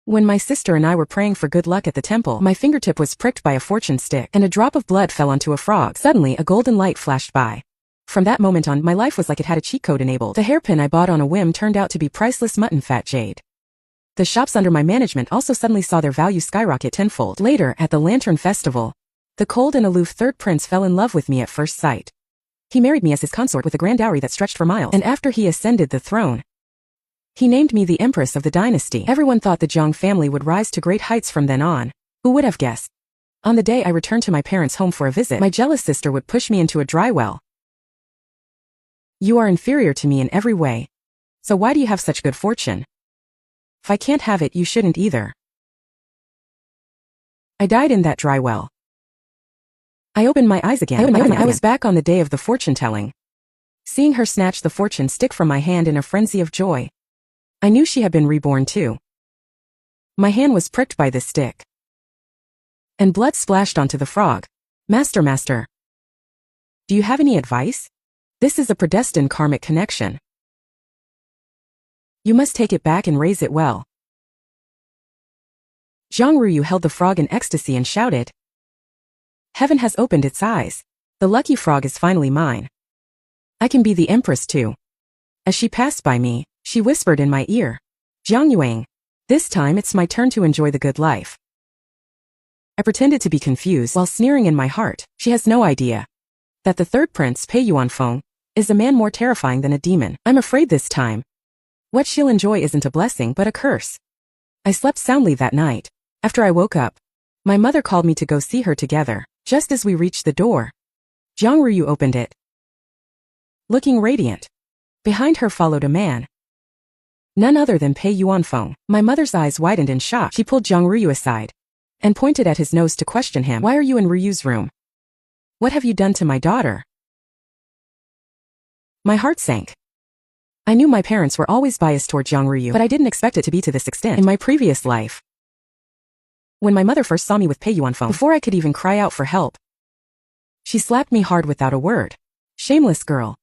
When my sister and I were praying for good luck at the temple, my fingertip was pricked by a fortune stick, and a drop of blood fell onto a frog. Suddenly, a golden light flashed by. From that moment on, my life was like it had a cheat code enabled. The hairpin I bought on a whim turned out to be priceless mutton fat jade. The shops under my management also suddenly saw their value skyrocket tenfold. Later, at the Lantern Festival, the cold and aloof third prince fell in love with me at first sight. He married me as his consort with a grand dowry that stretched for miles, and after he ascended the throne, he named me the Empress of the dynasty. Everyone thought the Zhang family would rise to great heights from then on. Who would have guessed? On the day I returned to my parents' home for a visit, my jealous sister would push me into a dry well. You are inferior to me in every way. So why do you have such good fortune? If I can't have it, you shouldn't either. I died in that dry well. I opened my eyes again. I was back on the day of the fortune-telling. Seeing her snatch the fortune stick from my hand in a frenzy of joy, I knew she had been reborn too. My hand was pricked by this stick, and blood splashed onto the frog. Master. Do you have any advice? This is a predestined karmic connection. You must take it back and raise it well. Zhang Ruyu held the frog in ecstasy and shouted, Heaven has opened its eyes. The lucky frog is finally mine. I can be the empress too. As she passed by me, she whispered in my ear, Jiang Yuang, this time it's my turn to enjoy the good life. I pretended to be confused while sneering in my heart. She has no idea that the third prince, Pei Yuanfeng, is a man more terrifying than a demon. I'm afraid this time what she'll enjoy isn't a blessing but a curse. I slept soundly that night. After I woke up, my mother called me to go see her together. Just as we reached the door, Zhang Ruyu opened it, looking radiant. Behind her followed a man, none other than Pei Yuanfeng. My mother's eyes widened in shock. She pulled Zhang Ruyu aside and pointed at his nose to question him. Why are you in Ryu's room? What have you done to my daughter? My heart sank. I knew my parents were always biased toward Zhang Ruyu, but I didn't expect it to be to this extent. In my previous life, when my mother first saw me with Pei Yuanfeng, before I could even cry out for help, she slapped me hard without a word. Shameless girl.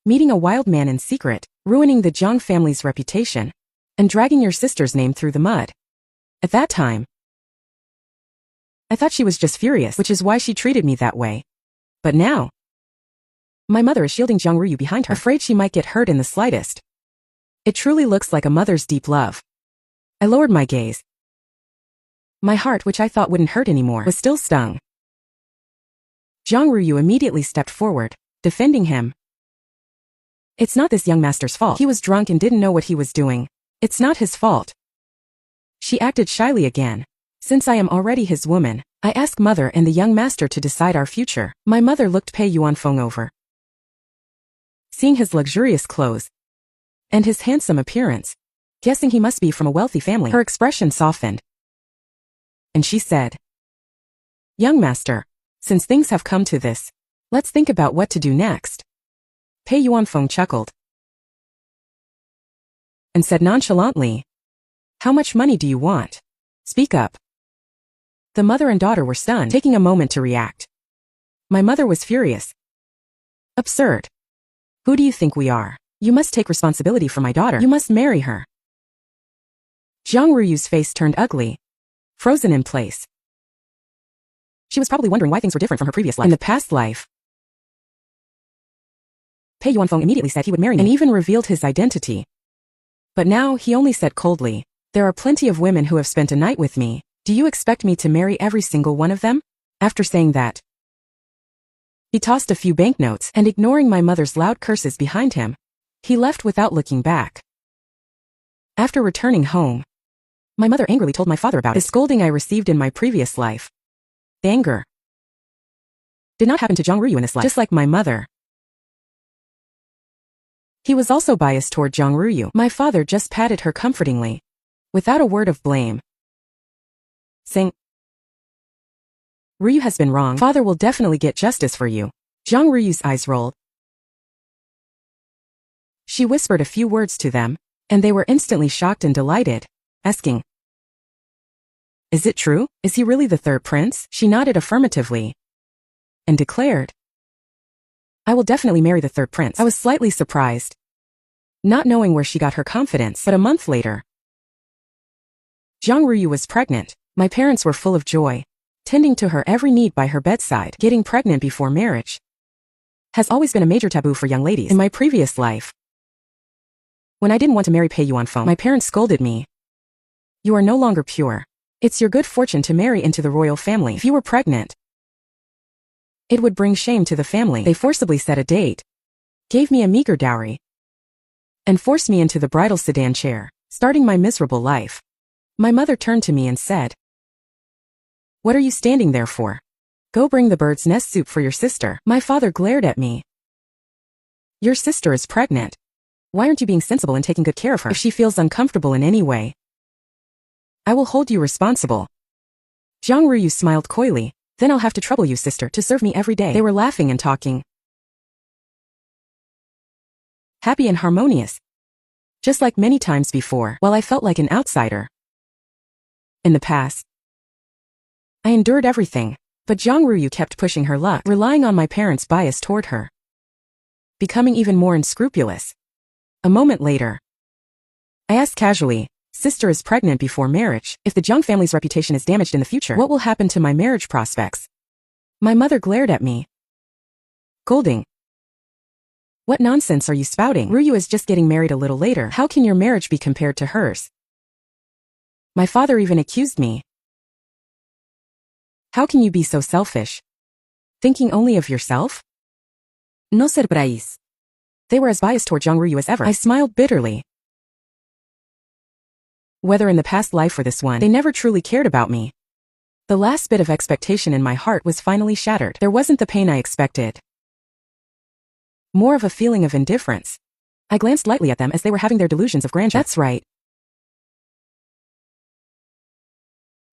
Meeting a wild man in secret, ruining the Zhang family's reputation, and dragging your sister's name through the mud. At that time, I thought she was just furious, which is why she treated me that way. But now, my mother is shielding Zhang Ruyu behind her, afraid she might get hurt in the slightest. It truly looks like a mother's deep love. I lowered my gaze. My heart, which I thought wouldn't hurt anymore, was still stung. Zhang Ruyu immediately stepped forward, defending him. It's not this young master's fault. He was drunk and didn't know what he was doing. It's not his fault. She acted shyly again. Since I am already his woman, I ask mother and the young master to decide our future. My mother looked Pei Yuanfeng over. Seeing his luxurious clothes and his handsome appearance, guessing he must be from a wealthy family, her expression softened. And she said, Young master, since things have come to this, let's think about what to do next. Pei Yuanfeng chuckled and said nonchalantly, How much money do you want? Speak up. The mother and daughter were stunned, taking a moment to react. My mother was furious. Absurd. Who do you think we are? You must take responsibility for my daughter. You must marry her. Zhang Ruyu's face turned ugly, frozen in place. She was probably wondering why things were different from her previous life. In the past life, Pei Yuanfeng immediately said he would marry me and even revealed his identity. But now he only said coldly, There are plenty of women who have spent a night with me. Do you expect me to marry every single one of them? After saying that, he tossed a few banknotes and, ignoring my mother's loud curses behind him, he left without looking back. After returning home, my mother angrily told my father about the scolding I received in my previous life. The anger did not happen to Zhang Ruyu in this life. Just like my mother, he was also biased toward Zhang Ruyu. My father just patted her comfortingly, without a word of blame, saying, Ruyu has been wrong. Father will definitely get justice for you. Zhang Ruyu's eyes rolled. She whispered a few words to them, and they were instantly shocked and delighted, asking, Is it true? Is he really the third prince? She nodded affirmatively and declared, I will definitely marry the third prince. I was slightly surprised, not knowing where she got her confidence, but a month later, Jiang Ruyu was pregnant. My parents were full of joy, tending to her every need by her bedside. Getting pregnant before marriage has always been a major taboo for young ladies. In my previous life, when I didn't want to marry Pei Yuanfeng, my parents scolded me. You are no longer pure. It's your good fortune to marry into the royal family. If you were pregnant, it would bring shame to the family. They forcibly set a date, gave me a meager dowry, and forced me into the bridal sedan chair, starting my miserable life. My mother turned to me and said, "What are you standing there for? Go bring the bird's nest soup for your sister." My father glared at me. Your sister is pregnant. Why aren't you being sensible and taking good care of her? If she feels uncomfortable in any way, I will hold you responsible. Jiang Ruyu smiled coyly. Then I'll have to trouble you, sister, to serve me every day. They were laughing and talking, happy and harmonious, just like many times before, while I felt like an outsider. In the past, I endured everything, but Jiang Ruyu kept pushing her luck, relying on my parents' bias toward her, becoming even more unscrupulous. A moment later, I asked casually, "Sister is pregnant before marriage. If the Jiang family's reputation is damaged in the future, what will happen to my marriage prospects?" My mother glared at me, scolding. "What nonsense are you spouting? Ruyu is just getting married a little later. How can your marriage be compared to hers?" My father even accused me. "How can you be so selfish? Thinking only of yourself? No serprais." They were as biased toward Jiang Ruyu as ever. I smiled bitterly. Whether in the past life or this one, they never truly cared about me. The last bit of expectation in my heart was finally shattered. There wasn't the pain I expected, more of a feeling of indifference. I glanced lightly at them as they were having their delusions of grandeur. That's right.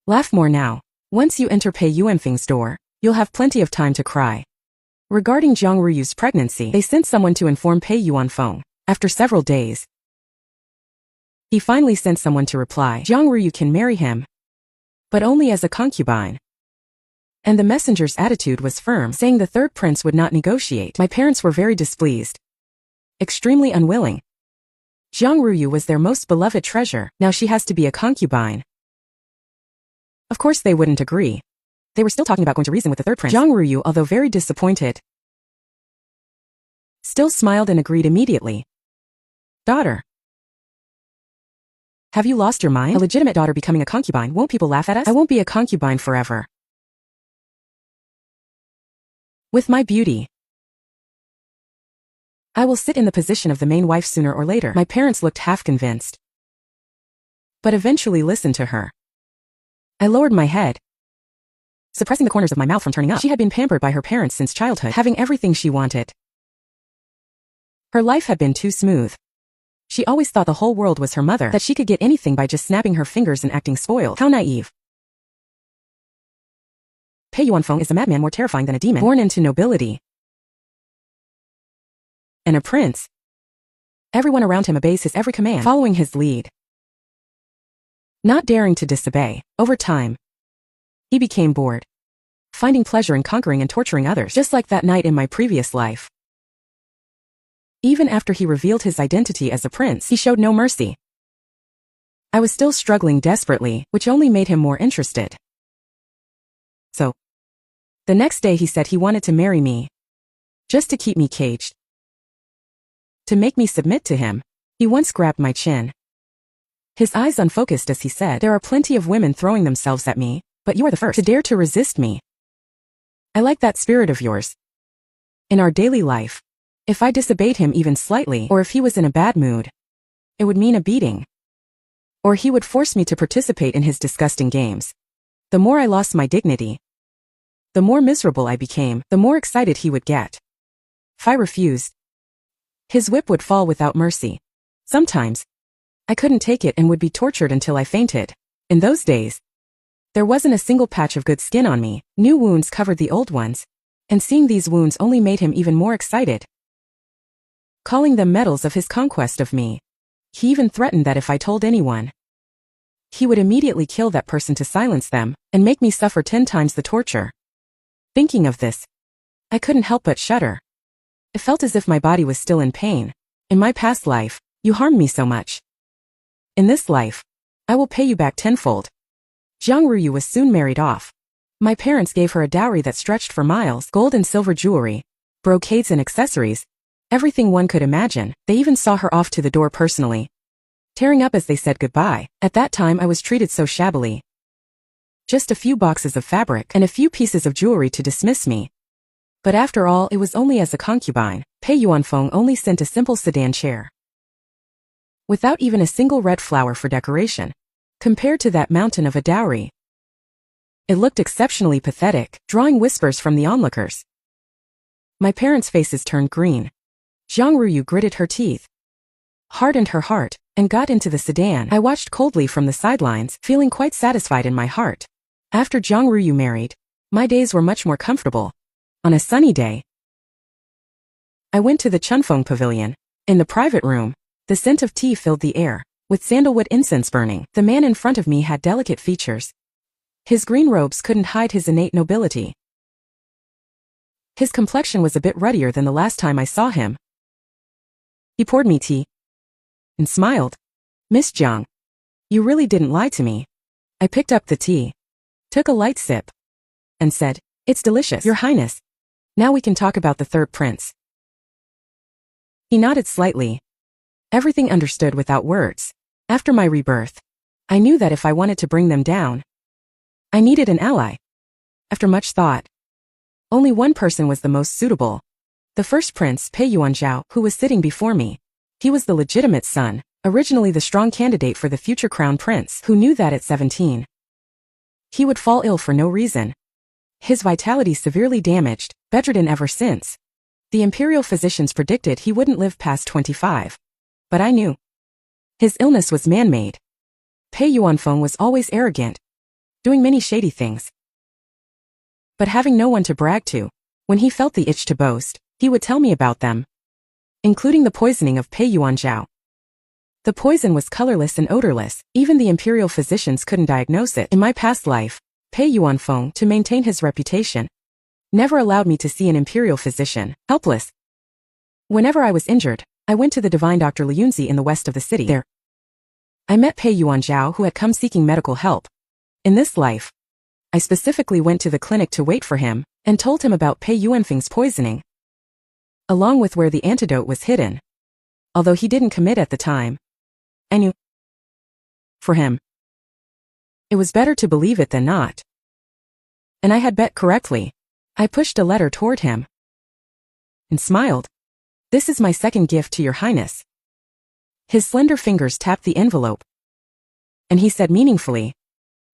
Laugh more now. Once you enter Pei Yuanfeng's door, you'll have plenty of time to cry. Regarding Jiang Ruyu's pregnancy, they sent someone to inform Pei Yuanfeng. After several days, he finally sent someone to reply, "Jiang Ruyu can marry him, but only as a concubine." And the messenger's attitude was firm, saying the third prince would not negotiate. My parents were very displeased, extremely unwilling. Jiang Ruyu was their most beloved treasure. Now she has to be a concubine. Of course they wouldn't agree. They were still talking about going to reason with the third prince. Jiang Ruyu, although very disappointed, still smiled and agreed immediately. "Daughter, have you lost your mind? A legitimate daughter becoming a concubine, won't people laugh at us? I won't be a concubine forever. With my beauty, I will sit in the position of the main wife sooner or later." My parents looked half convinced, but eventually listened to her. I lowered my head, suppressing the corners of my mouth from turning up. She had been pampered by her parents since childhood, having everything she wanted. Her life had been too smooth. She always thought the whole world was her mother, that she could get anything by just snapping her fingers and acting spoiled. How naive. Pei Yuanfeng is a madman more terrifying than a demon, born into nobility, and a prince. Everyone around him obeys his every command, following his lead, not daring to disobey. Over time, he became bored, finding pleasure in conquering and torturing others, just like that night in my previous life. Even after he revealed his identity as a prince, he showed no mercy. I was still struggling desperately, which only made him more interested. So, the next day he said he wanted to marry me, just to keep me caged, to make me submit to him. He once grabbed my chin, his eyes unfocused as he said, "There are plenty of women throwing themselves at me, but you are the first to dare to resist me. I like that spirit of yours." In our daily life, if I disobeyed him even slightly, or if he was in a bad mood, it would mean a beating, or he would force me to participate in his disgusting games. The more I lost my dignity, the more miserable I became, the more excited he would get. If I refused, his whip would fall without mercy. Sometimes, I couldn't take it and would be tortured until I fainted. In those days, there wasn't a single patch of good skin on me. New wounds covered the old ones, and seeing these wounds only made him even more excited, calling them medals of his conquest of me. He even threatened that if I told anyone, he would immediately kill that person to silence them, and make me suffer 10 times the torture. Thinking of this, I couldn't help but shudder. It felt as if my body was still in pain. In my past life, you harmed me so much. In this life, I will pay you back tenfold. Jiang Ruyu was soon married off. My parents gave her a dowry that stretched for miles, gold and silver jewelry, brocades and accessories, everything one could imagine. They even saw her off to the door personally, tearing up as they said goodbye. At that time I was treated so shabbily. Just a few boxes of fabric and a few pieces of jewelry to dismiss me. But after all, it was only as a concubine. Pei Yuanfeng only sent a simple sedan chair, without even a single red flower for decoration. Compared to that mountain of a dowry, it looked exceptionally pathetic, drawing whispers from the onlookers. My parents' faces turned green. Jiang Ruyu gritted her teeth, hardened her heart, and got into the sedan. I watched coldly from the sidelines, feeling quite satisfied in my heart. After Jiang Ruyu married, my days were much more comfortable. On a sunny day, I went to the Chunfeng Pavilion. In the private room, the scent of tea filled the air, with sandalwood incense burning. The man in front of me had delicate features. His green robes couldn't hide his innate nobility. His complexion was a bit ruddier than the last time I saw him. He poured me tea and smiled. Miss Jiang, you really didn't lie to me. I picked up the tea, took a light sip, and said, "It's delicious, Your Highness. Now we can talk about the third prince." He nodded slightly. Everything understood without words. After my rebirth, I knew that if I wanted to bring them down, I needed an ally. After much thought, only one person was the most suitable. The first prince, Pei Yuanzhao, who was sitting before me. He was the legitimate son, originally the strong candidate for the future crown prince, who knew that at 17, he would fall ill for no reason. His vitality severely damaged, bedridden ever since. The imperial physicians predicted he wouldn't live past 25. But I knew his illness was man-made. Pei Yuanfeng was always arrogant, doing many shady things. But having no one to brag to, when he felt the itch to boast, he would tell me about them, including the poisoning of Pei Yuanzhao. The poison was colorless and odorless, even the imperial physicians couldn't diagnose it. In my past life, Pei Yuanfeng, to maintain his reputation, never allowed me to see an imperial physician. Helpless. Whenever I was injured, I went to the divine Dr. Liunzi in the west of the city. There, I met Pei Yuanzhao, who had come seeking medical help. In this life, I specifically went to the clinic to wait for him, and told him about Pei Yuanfeng's poisoning, along with where the antidote was hidden. Although he didn't commit at the time, I knew. For him, it was better to believe it than not. And I had bet correctly. I pushed a letter toward him and smiled. "This is my second gift to Your Highness." His slender fingers tapped the envelope, and he said meaningfully,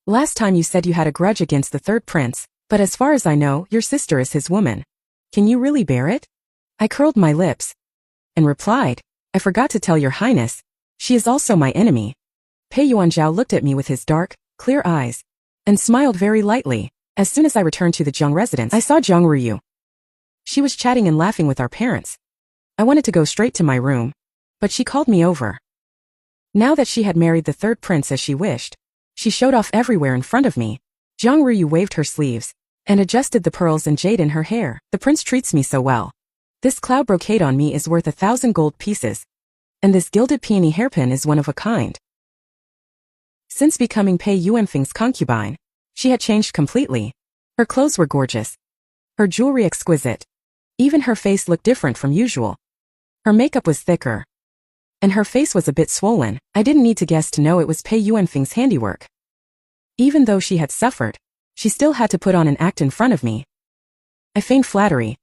"Last time you said you had a grudge against the third prince, but as far as I know, your sister is his woman. Can you really bear it?" I curled my lips and replied, "I forgot to tell Your Highness, she is also my enemy." Pei Yuanzhao looked at me with his dark, clear eyes, and smiled very lightly. As soon as I returned to the Jiang residence, I saw Jiang Ruyu. She was chatting and laughing with our parents. I wanted to go straight to my room, but she called me over. Now that she had married the third prince as she wished, she showed off everywhere in front of me. Jiang Ruyu waved her sleeves and adjusted the pearls and jade in her hair. "The prince treats me so well. This cloud brocade on me is worth 1,000 gold pieces, and this gilded peony hairpin is one of a kind." Since becoming Pei Yuanfeng's concubine, she had changed completely. Her clothes were gorgeous, her jewelry exquisite. Even her face looked different from usual. Her makeup was thicker, and her face was a bit swollen. I didn't need to guess to know it was Pei Yuanfeng's handiwork. Even though she had suffered, she still had to put on an act in front of me. I feigned flattery.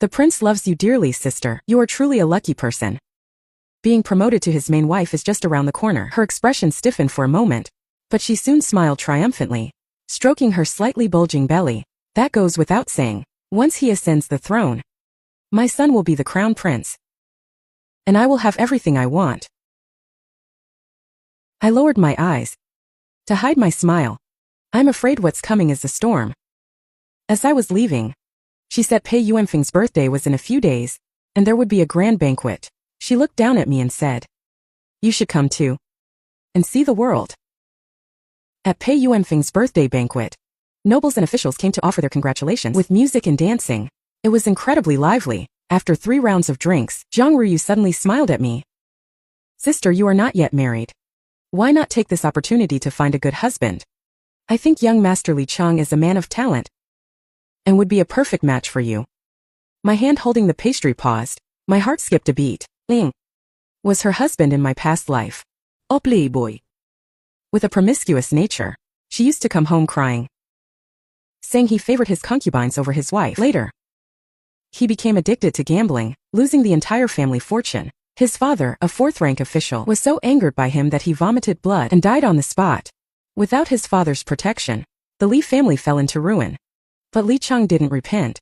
"The prince loves you dearly, sister. You are truly a lucky person. Being promoted to his main wife is just around the corner." Her expression stiffened for a moment, but she soon smiled triumphantly, stroking her slightly bulging belly. "That goes without saying. Once he ascends the throne, my son will be the crown prince, and I will have everything I want." I lowered my eyes to hide my smile. "I'm afraid what's coming is a storm." As I was leaving, she said Pei Yuanfeng's birthday was in a few days, and there would be a grand banquet. She looked down at me and said, "You should come too, and see the world." At Pei Yuanfeng's birthday banquet, nobles and officials came to offer their congratulations with music and dancing. It was incredibly lively. After 3 rounds of drinks, Jiang Ruyu suddenly smiled at me. "Sister, you are not yet married. Why not take this opportunity to find a good husband? I think young Master Li Chang is a man of talent and would be a perfect match for you. My hand holding the pastry paused. My heart skipped a beat. Ling was her husband in my past life. A playboy with a promiscuous nature. She used to come home crying, saying he favored his concubines over his wife. Later, he became addicted to gambling, losing the entire family fortune. His father, a fourth-rank official, was so angered by him that he vomited blood and died on the spot. Without his father's protection, the Li family fell into ruin. But Li Chang didn't repent,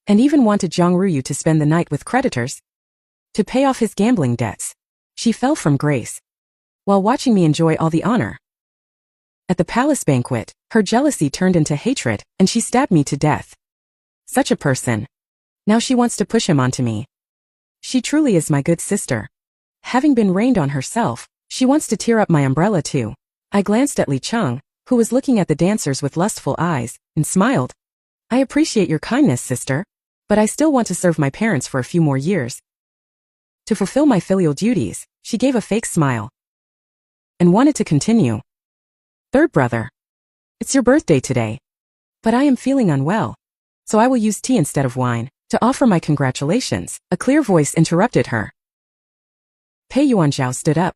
and even wanted Zhang Ruyu to spend the night with creditors to pay off his gambling debts. She fell from grace while watching me enjoy all the honor. At the palace banquet, her jealousy turned into hatred, and she stabbed me to death. Such a person. Now she wants to push him onto me. She truly is my good sister. Having been rained on herself, she wants to tear up my umbrella too. I glanced at Li Chang, who was looking at the dancers with lustful eyes, and smiled. I appreciate your kindness, sister, but I still want to serve my parents for a few more years. To fulfill my filial duties, she gave a fake smile and wanted to continue. Third brother, it's your birthday today, but I am feeling unwell, so I will use tea instead of wine to offer my congratulations. A clear voice interrupted her. Pei Yuanzhao stood up,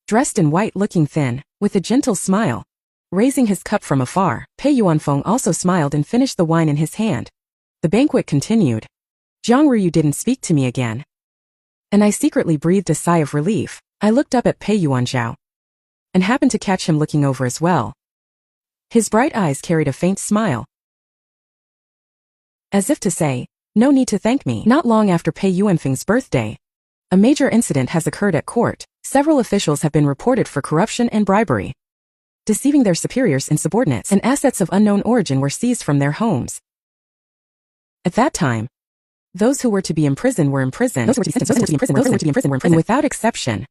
dressed in white, looking thin, with a gentle smile. Raising his cup from afar, Pei Yuanfeng also smiled and finished the wine in his hand. The banquet continued. Zhang Ruyu didn't speak to me again, and I secretly breathed a sigh of relief. I looked up at Pei Yuanzhao and happened to catch him looking over as well. His bright eyes carried a faint smile, as if to say, no need to thank me. Not long after Pei Yuanfeng's birthday, a major incident has occurred at court. Several officials have been reported for corruption and bribery, deceiving their superiors and subordinates, and assets of unknown origin were seized from their homes. At that time, those who were to be imprisoned were imprisoned, and without exception,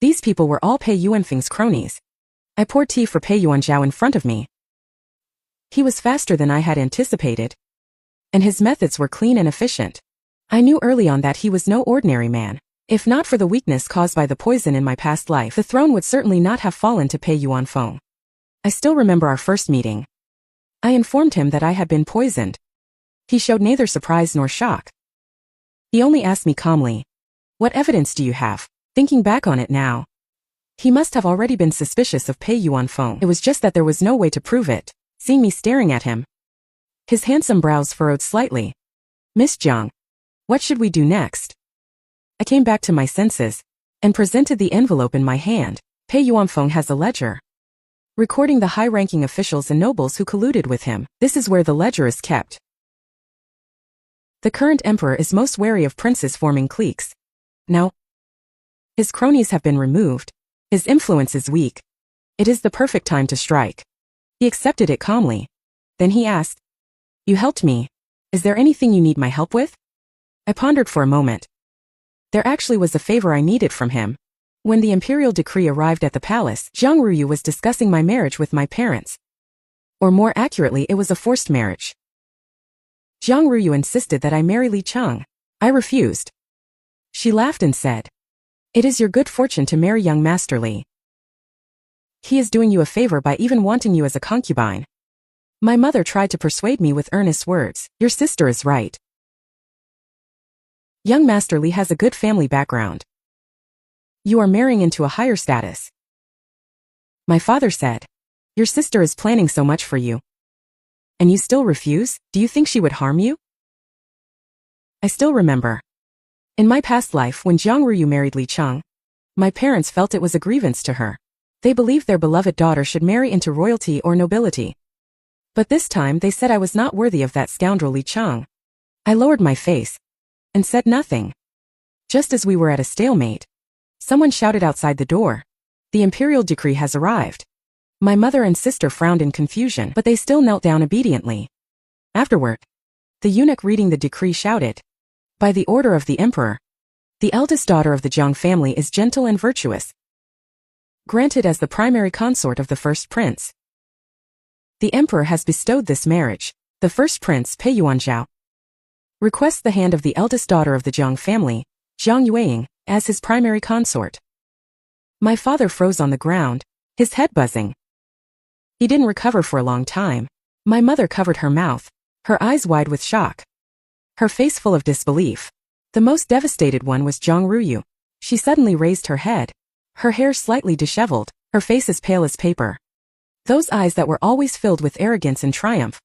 these people were all Pei Yuanfeng's cronies. I poured tea for Pei Yuanzhao in front of me. He was faster than I had anticipated, and his methods were clean and efficient. I knew early on that he was no ordinary man. If not for the weakness caused by the poison in my past life, the throne would certainly not have fallen to Pei Yuanfeng. I still remember our first meeting. I informed him that I had been poisoned. He showed neither surprise nor shock. He only asked me calmly, "What evidence do you have?" Thinking back on it now, he must have already been suspicious of Pei Yuanfeng. It was just that there was no way to prove it. Seeing me staring at him, his handsome brows furrowed slightly. "Miss Jiang, what should we do next?" I came back to my senses and presented the envelope in my hand. Pei Yuanfeng has a ledger recording the high-ranking officials and nobles who colluded with him. This is where the ledger is kept. The current emperor is most wary of princes forming cliques. Now, his cronies have been removed. His influence is weak. It is the perfect time to strike. He accepted it calmly. Then he asked, "You helped me. Is there anything you need my help with?" I pondered for a moment. There actually was a favor I needed from him. When the imperial decree arrived at the palace, Zhang Ruyu was discussing my marriage with my parents. Or more accurately, it was a forced marriage. Zhang Ruyu insisted that I marry Li Chang. I refused. She laughed and said, "It is your good fortune to marry young Master Li. He is doing you a favor by even wanting you as a concubine." My mother tried to persuade me with earnest words. "Your sister is right. Young Master Li has a good family background. You are marrying into a higher status." My father said, "Your sister is planning so much for you, and you still refuse? Do you think she would harm you?" I still remember. In my past life, when Zhang Ruyu married Li Chang, my parents felt it was a grievance to her. They believed their beloved daughter should marry into royalty or nobility. But this time they said I was not worthy of that scoundrel Li Chang. I lowered my face and said nothing. Just as we were at a stalemate, someone shouted outside the door, "The imperial decree has arrived." My mother and sister frowned in confusion, but they still knelt down obediently. Afterward, the eunuch reading the decree shouted, "By the order of the emperor, the eldest daughter of the Jiang family is gentle and virtuous, granted as the primary consort of the first prince. The emperor has bestowed this marriage. The first prince, Pei Yuanzhao, requests the hand of the eldest daughter of the Jiang family, Zhang Yueying, as his primary consort." My father froze on the ground, his head buzzing. He didn't recover for a long time. My mother covered her mouth, her eyes wide with shock, her face full of disbelief. The most devastated one was Zhang Ruyu. She suddenly raised her head, her hair slightly disheveled, her face as pale as paper. Those eyes that were always filled with arrogance and triumph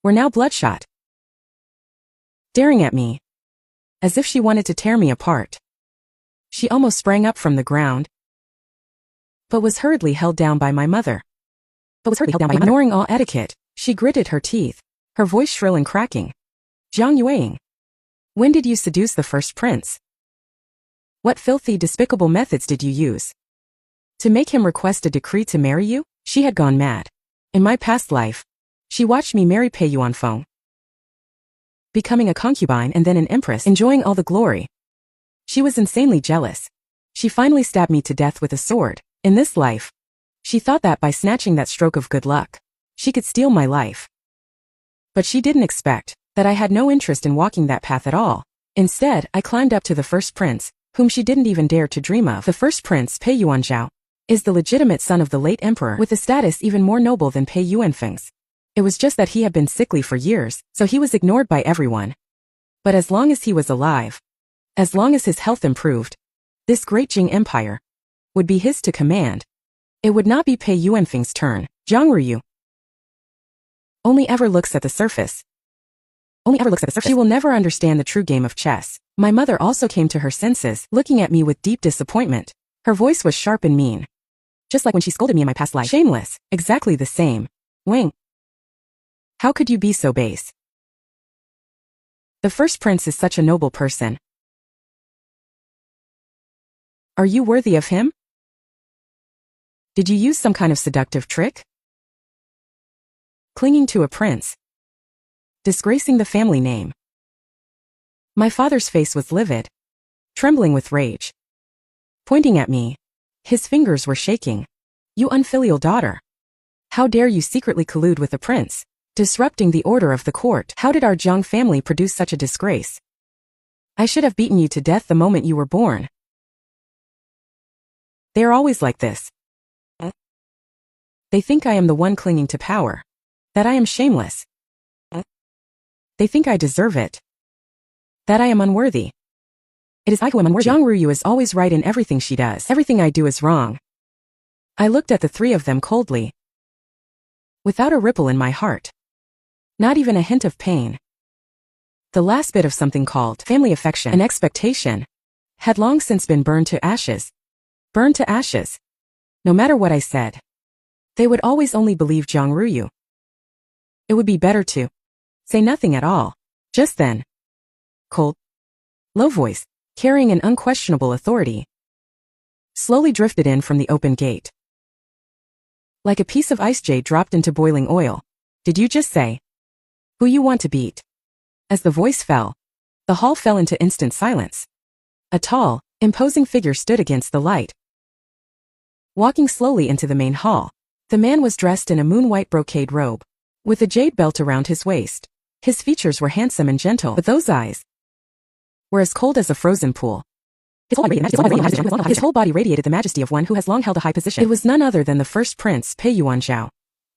were now bloodshot, staring at me, as if she wanted to tear me apart. She almost sprang up from the ground, but was hurriedly held down by my mother. Ignoring all etiquette, she gritted her teeth, her voice shrill and cracking. Zhang Yueying, when did you seduce the first prince? What filthy, despicable methods did you use to make him request a decree to marry you? She had gone mad. In my past life, she watched me marry Pei Yuanfeng, becoming a concubine and then an empress, enjoying all the glory. She was insanely jealous. She finally stabbed me to death with a sword. In this life, she thought that by snatching that stroke of good luck, she could steal my life. But she didn't expect that I had no interest in walking that path at all. Instead, I climbed up to the first prince, whom she didn't even dare to dream of. The first prince, Pei Yuanzhao, is the legitimate son of the late emperor with a status even more noble than Pei Yuanfeng's. It was just that he had been sickly for years, so he was ignored by everyone. But as long as he was alive, as long as his health improved, this great Jing Empire would be his to command. It would not be Pei Yuanfeng's turn. Zhang Ruyu only ever looks at the surface. She will never understand the true game of chess. My mother also came to her senses, looking at me with deep disappointment. Her voice was sharp and mean, just like when she scolded me in my past life. Shameless, exactly the same. Wing. How could you be so base? The first prince is such a noble person. Are you worthy of him? Did you use some kind of seductive trick? Clinging to a prince, disgracing the family name. My father's face was livid, trembling with rage. Pointing at me, his fingers were shaking. You unfilial daughter. How dare you secretly collude with the prince, disrupting the order of the court? How did our Zhang family produce such a disgrace? I should have beaten you to death the moment you were born. They are always like this. They think I am the one clinging to power, that I am shameless. They think I deserve it, that I am unworthy. It is I who am unworthy. Zhang Ruyu is always right in everything she does. Everything I do is wrong. I looked at the three of them coldly, without a ripple in my heart, not even a hint of pain. The last bit of something called family affection and expectation had long since been burned to ashes. Burned to ashes. No matter what I said, they would always only believe Zhang Ruyu. It would be better to say nothing at all. Just then, cold, low voice, carrying an unquestionable authority, slowly drifted in from the open gate. Like a piece of ice jade dropped into boiling oil. Did you just say, who you want to beat? As the voice fell, the hall fell into instant silence. A tall, imposing figure stood against the light. Walking slowly into the main hall, the man was dressed in a moon-white brocade robe, with a jade belt around his waist. His features were handsome and gentle, but those eyes were as cold as a frozen pool. His whole body radiated the majesty of one who has long held a high position. It was none other than the first prince, Pei Yuanzhao.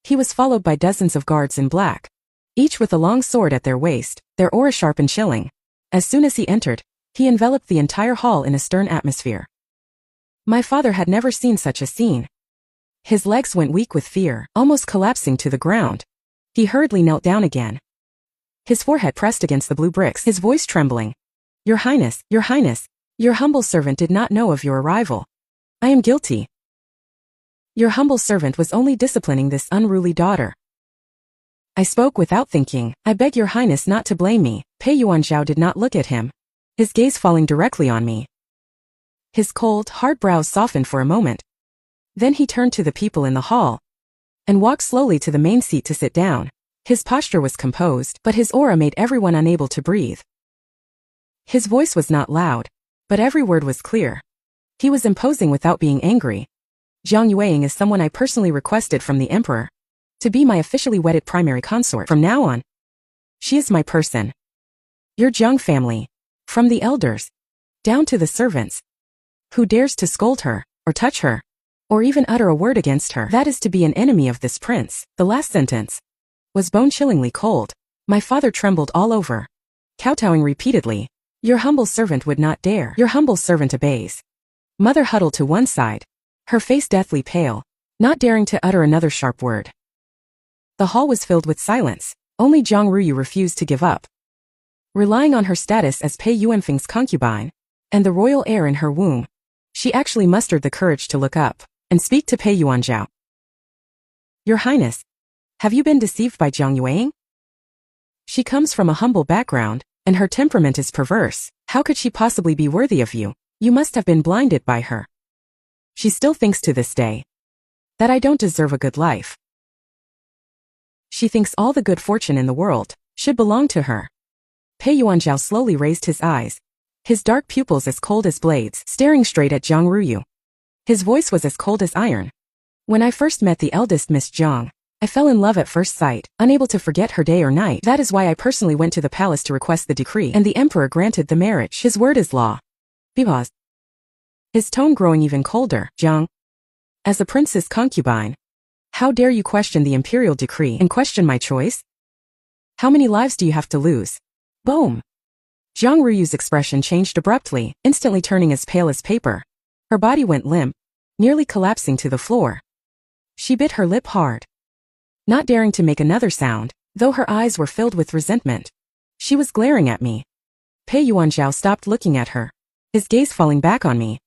He was followed by dozens of guards in black, each with a long sword at their waist, their aura sharp and chilling. As soon as he entered, he enveloped the entire hall in a stern atmosphere. My father had never seen such a scene. His legs went weak with fear, almost collapsing to the ground. He hurriedly knelt down again, his forehead pressed against the blue bricks, his voice trembling. Your Highness, your humble servant did not know of your arrival. I am guilty. Your humble servant was only disciplining this unruly daughter. I spoke without thinking. I beg your Highness not to blame me. Pei Yuanzhao did not look at him, his gaze falling directly on me. His cold, hard brows softened for a moment. Then he turned to the people in the hall and walked slowly to the main seat to sit down. His posture was composed, but his aura made everyone unable to breathe. His voice was not loud, but every word was clear. He was imposing without being angry. Zhang Yueying is someone I personally requested from the emperor to be my officially wedded primary consort. From now on, she is my person. Your Zhang family, from the elders down to the servants, who dares to scold her, or touch her, or even utter a word against her. That is to be an enemy of this prince. The last sentence was bone-chillingly cold. My father trembled all over, kowtowing repeatedly. Your humble servant would not dare. Your humble servant obeys. Mother huddled to one side, her face deathly pale, not daring to utter another sharp word. The hall was filled with silence. Only Jiang Ruyu refused to give up. Relying on her status as Pei Yuanfeng's concubine, and the royal heir in her womb, she actually mustered the courage to look up and speak to Pei Yuanzhao. Your Highness, have you been deceived by Jiang Yueying? She comes from a humble background, and her temperament is perverse. How could she possibly be worthy of you? You must have been blinded by her. She still thinks to this day that I don't deserve a good life. She thinks all the good fortune in the world should belong to her. Pei Yuanzhao slowly raised his eyes, his dark pupils as cold as blades, staring straight at Jiang Ruyu. His voice was as cold as iron. When I first met the eldest Miss Jiang, I fell in love at first sight, unable to forget her day or night. That is why I personally went to the palace to request the decree, and the emperor granted the marriage. His word is law. He paused, his tone growing even colder. Jiang, as a prince's concubine, how dare you question the imperial decree and question my choice? How many lives do you have to lose? Boom! Jiang Ruyu's expression changed abruptly, instantly turning as pale as paper. Her body went limp, nearly collapsing to the floor. She bit her lip hard, not daring to make another sound, though her eyes were filled with resentment. She was glaring at me. Pei Yuanzhao stopped looking at her, his gaze falling back on me,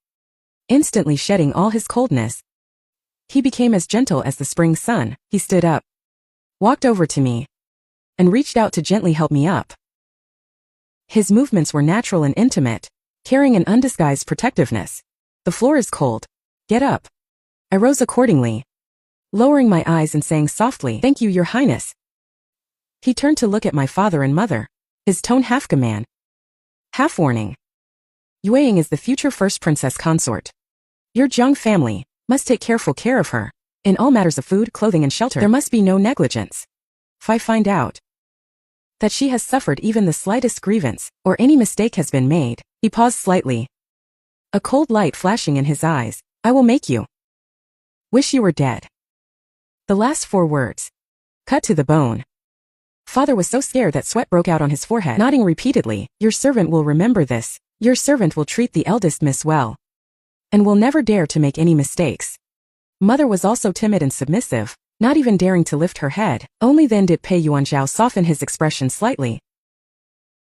instantly shedding all his coldness. He became as gentle as the spring sun. He stood up, walked over to me, and reached out to gently help me up. His movements were natural and intimate, carrying an undisguised protectiveness. The floor is cold. Get up. I rose accordingly, lowering my eyes and saying softly, "Thank you, Your Highness." He turned to look at my father and mother, his tone half command, half warning. Yueying is the future first princess consort. Your Jiang family must take careful care of her. In all matters of food, clothing, and shelter, there must be no negligence. If I find out that she has suffered even the slightest grievance, or any mistake has been made, he paused slightly, a cold light flashing in his eyes, I will make you wish you were dead. The last 4 words cut to the bone. Father was so scared that sweat broke out on his forehead, nodding repeatedly. Your servant will remember this. Your servant will treat the eldest miss well, and will never dare to make any mistakes. Mother was also timid and submissive, not even daring to lift her head. Only then did Pei Yuanzhao soften his expression slightly,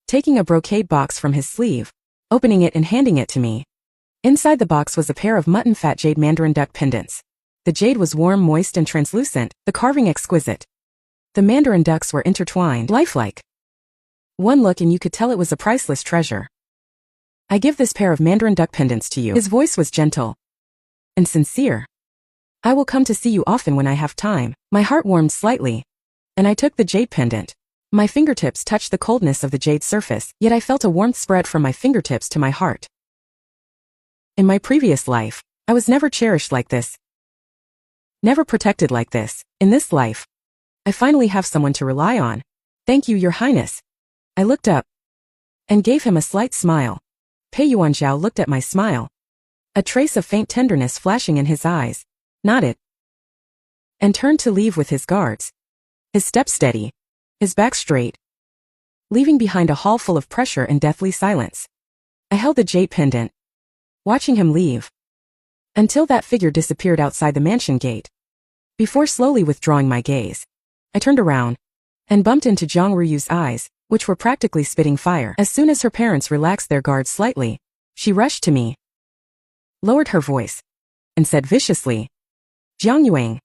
taking a brocade box from his sleeve, opening it and handing it to me. Inside the box was a pair of mutton fat jade mandarin duck pendants. The jade was warm, moist, and translucent, the carving exquisite. The mandarin ducks were intertwined, lifelike. One look and you could tell it was a priceless treasure. I give this pair of mandarin duck pendants to you. His voice was gentle and sincere. I will come to see you often when I have time. My heart warmed slightly, and I took the jade pendant. My fingertips touched the coldness of the jade surface, yet I felt a warmth spread from my fingertips to my heart. In my previous life, I was never cherished like this, never protected like this. In this life, I finally have someone to rely on. Thank you, Your Highness. I looked up and gave him a slight smile. Pei Yuanzhao looked at my smile, a trace of faint tenderness flashing in his eyes, nodded, and turned to leave with his guards, his step steady, his back straight, leaving behind a hall full of pressure and deathly silence. I held the jade pendant, watching him leave, until that figure disappeared outside the mansion gate. Before slowly withdrawing my gaze, I turned around and bumped into Jiang Ruyu's eyes, which were practically spitting fire. As soon as her parents relaxed their guard slightly, she rushed to me, lowered her voice, and said viciously, Jiang Yueying,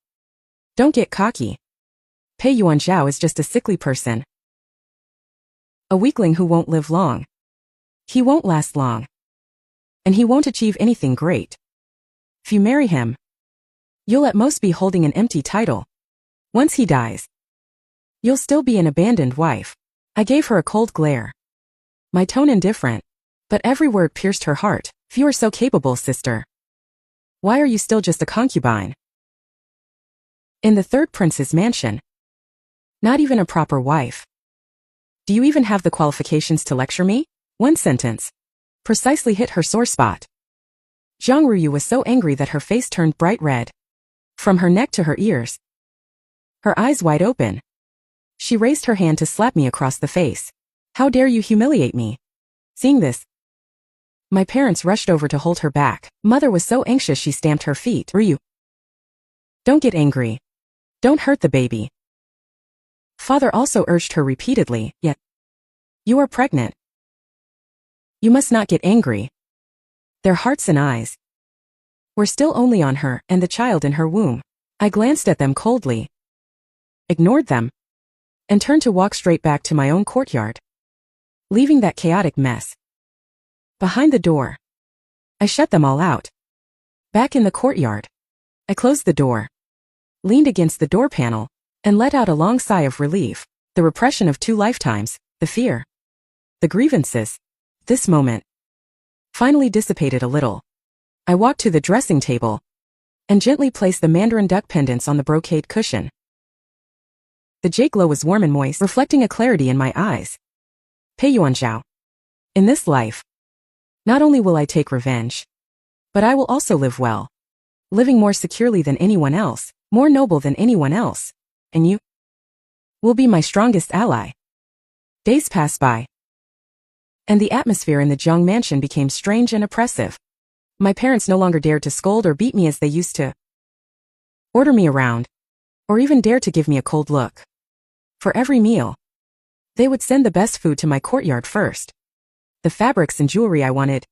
don't get cocky. Pei Yuanzhao is just a sickly person, a weakling who won't live long. He won't last long, and he won't achieve anything great. If you marry him, you'll at most be holding an empty title. Once he dies, you'll still be an abandoned wife. I gave her a cold glare, my tone indifferent, but every word pierced her heart. If you are so capable, sister, why are you still just a concubine in the third prince's mansion? Not even a proper wife. Do you even have the qualifications to lecture me? One sentence precisely hit her sore spot. Zhang Ruyu was so angry that her face turned bright red. From her neck to her ears. Her eyes wide open. She raised her hand to slap me across the face. How dare you humiliate me? Seeing this, my parents rushed over to hold her back. Mother was so anxious she stamped her feet. Ryu, don't get angry. Don't hurt the baby. Father also urged her repeatedly, yet, you are pregnant. You must not get angry. Their hearts and eyes were still only on her and the child in her womb. I glanced at them coldly, ignored them, and turned to walk straight back to my own courtyard, leaving that chaotic mess behind the door. I shut them all out. Back in the courtyard, I closed the door, leaned against the door panel, and let out a long sigh of relief. The repression of 2 lifetimes, the fear, the grievances, this moment, finally dissipated a little. I walked to the dressing table and gently placed the mandarin duck pendants on the brocade cushion. The jade glow was warm and moist, reflecting a clarity in my eyes. Pei Yuanzhao. In this life, not only will I take revenge, but I will also live well, living more securely than anyone else, more noble than anyone else, and you will be my strongest ally. Days passed by, and the atmosphere in the Zhang mansion became strange and oppressive. My parents no longer dared to scold or beat me as they used to, order me around, or even dare to give me a cold look. For every meal, they would send the best food to my courtyard first. The fabrics and jewelry I wanted,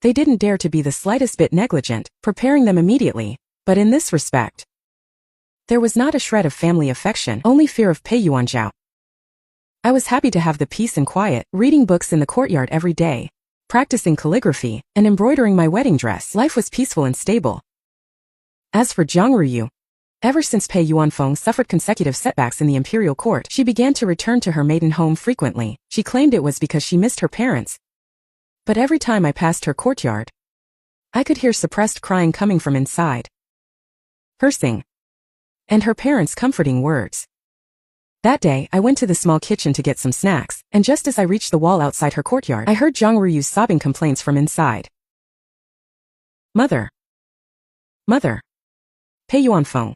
they didn't dare to be the slightest bit negligent, preparing them immediately, but in this respect, there was not a shred of family affection, only fear of Pei Yuanzhao. I was happy to have the peace and quiet, reading books in the courtyard every day, practicing calligraphy, and embroidering my wedding dress. Life was peaceful and stable. As for Zhang Ruyu, ever since Pei Yuanfeng suffered consecutive setbacks in the imperial court, she began to return to her maiden home frequently. She claimed it was because she missed her parents. But every time I passed her courtyard, I could hear suppressed crying coming from inside, cursing, and her parents' comforting words. That day, I went to the small kitchen to get some snacks, and just as I reached the wall outside her courtyard, I heard Zhang Ruyu's sobbing complaints from inside. Mother. Mother. Pei Yuanfeng.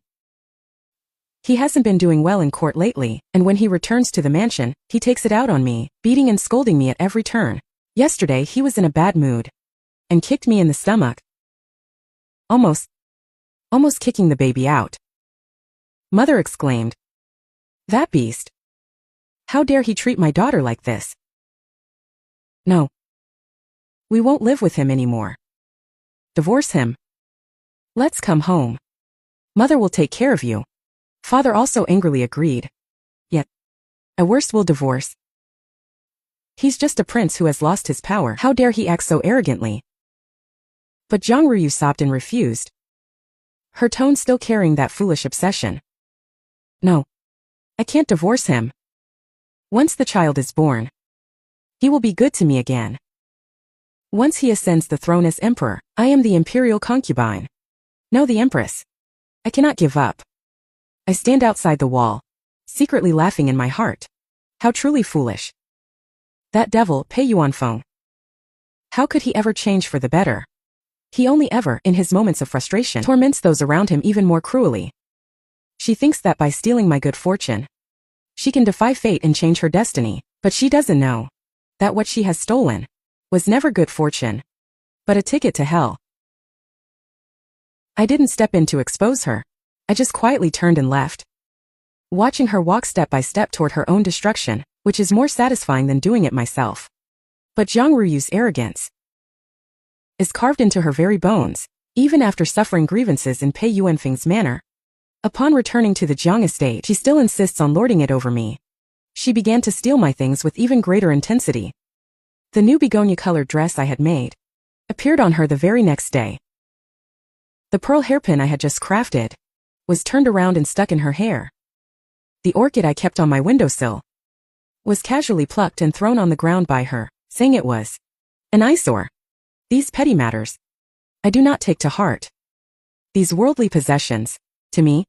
He hasn't been doing well in court lately, and when he returns to the mansion, he takes it out on me, beating and scolding me at every turn. Yesterday he was in a bad mood, and kicked me in the stomach, almost kicking the baby out. Mother exclaimed, that beast. How dare he treat my daughter like this? No. We won't live with him anymore. Divorce him. Let's come home. Mother will take care of you. Father also angrily agreed. Yet, at worst we'll divorce. He's just a prince who has lost his power. How dare he act so arrogantly? But Zhang Ruyu sobbed and refused, her tone still carrying that foolish obsession. No. I can't divorce him. Once the child is born, he will be good to me again. Once he ascends the throne as emperor, I am the imperial concubine. No, the empress. I cannot give up. I stand outside the wall, secretly laughing in my heart. How truly foolish. That devil, Pei Yuanfeng. How could he ever change for the better? He only ever, in his moments of frustration, torments those around him even more cruelly. She thinks that by stealing my good fortune, she can defy fate and change her destiny, but she doesn't know that what she has stolen was never good fortune, but a ticket to hell. I didn't step in to expose her. I just quietly turned and left, watching her walk step by step toward her own destruction, which is more satisfying than doing it myself. But Zhang Ruyu's arrogance is carved into her very bones, even after suffering grievances in Pei Yuanfeng's manner. Upon returning to the Jiang estate, she still insists on lording it over me. She began to steal my things with even greater intensity. The new begonia-colored dress I had made appeared on her the very next day. The pearl hairpin I had just crafted was turned around and stuck in her hair. The orchid I kept on my windowsill was casually plucked and thrown on the ground by her, saying it was an eyesore. These petty matters I do not take to heart. These worldly possessions, to me,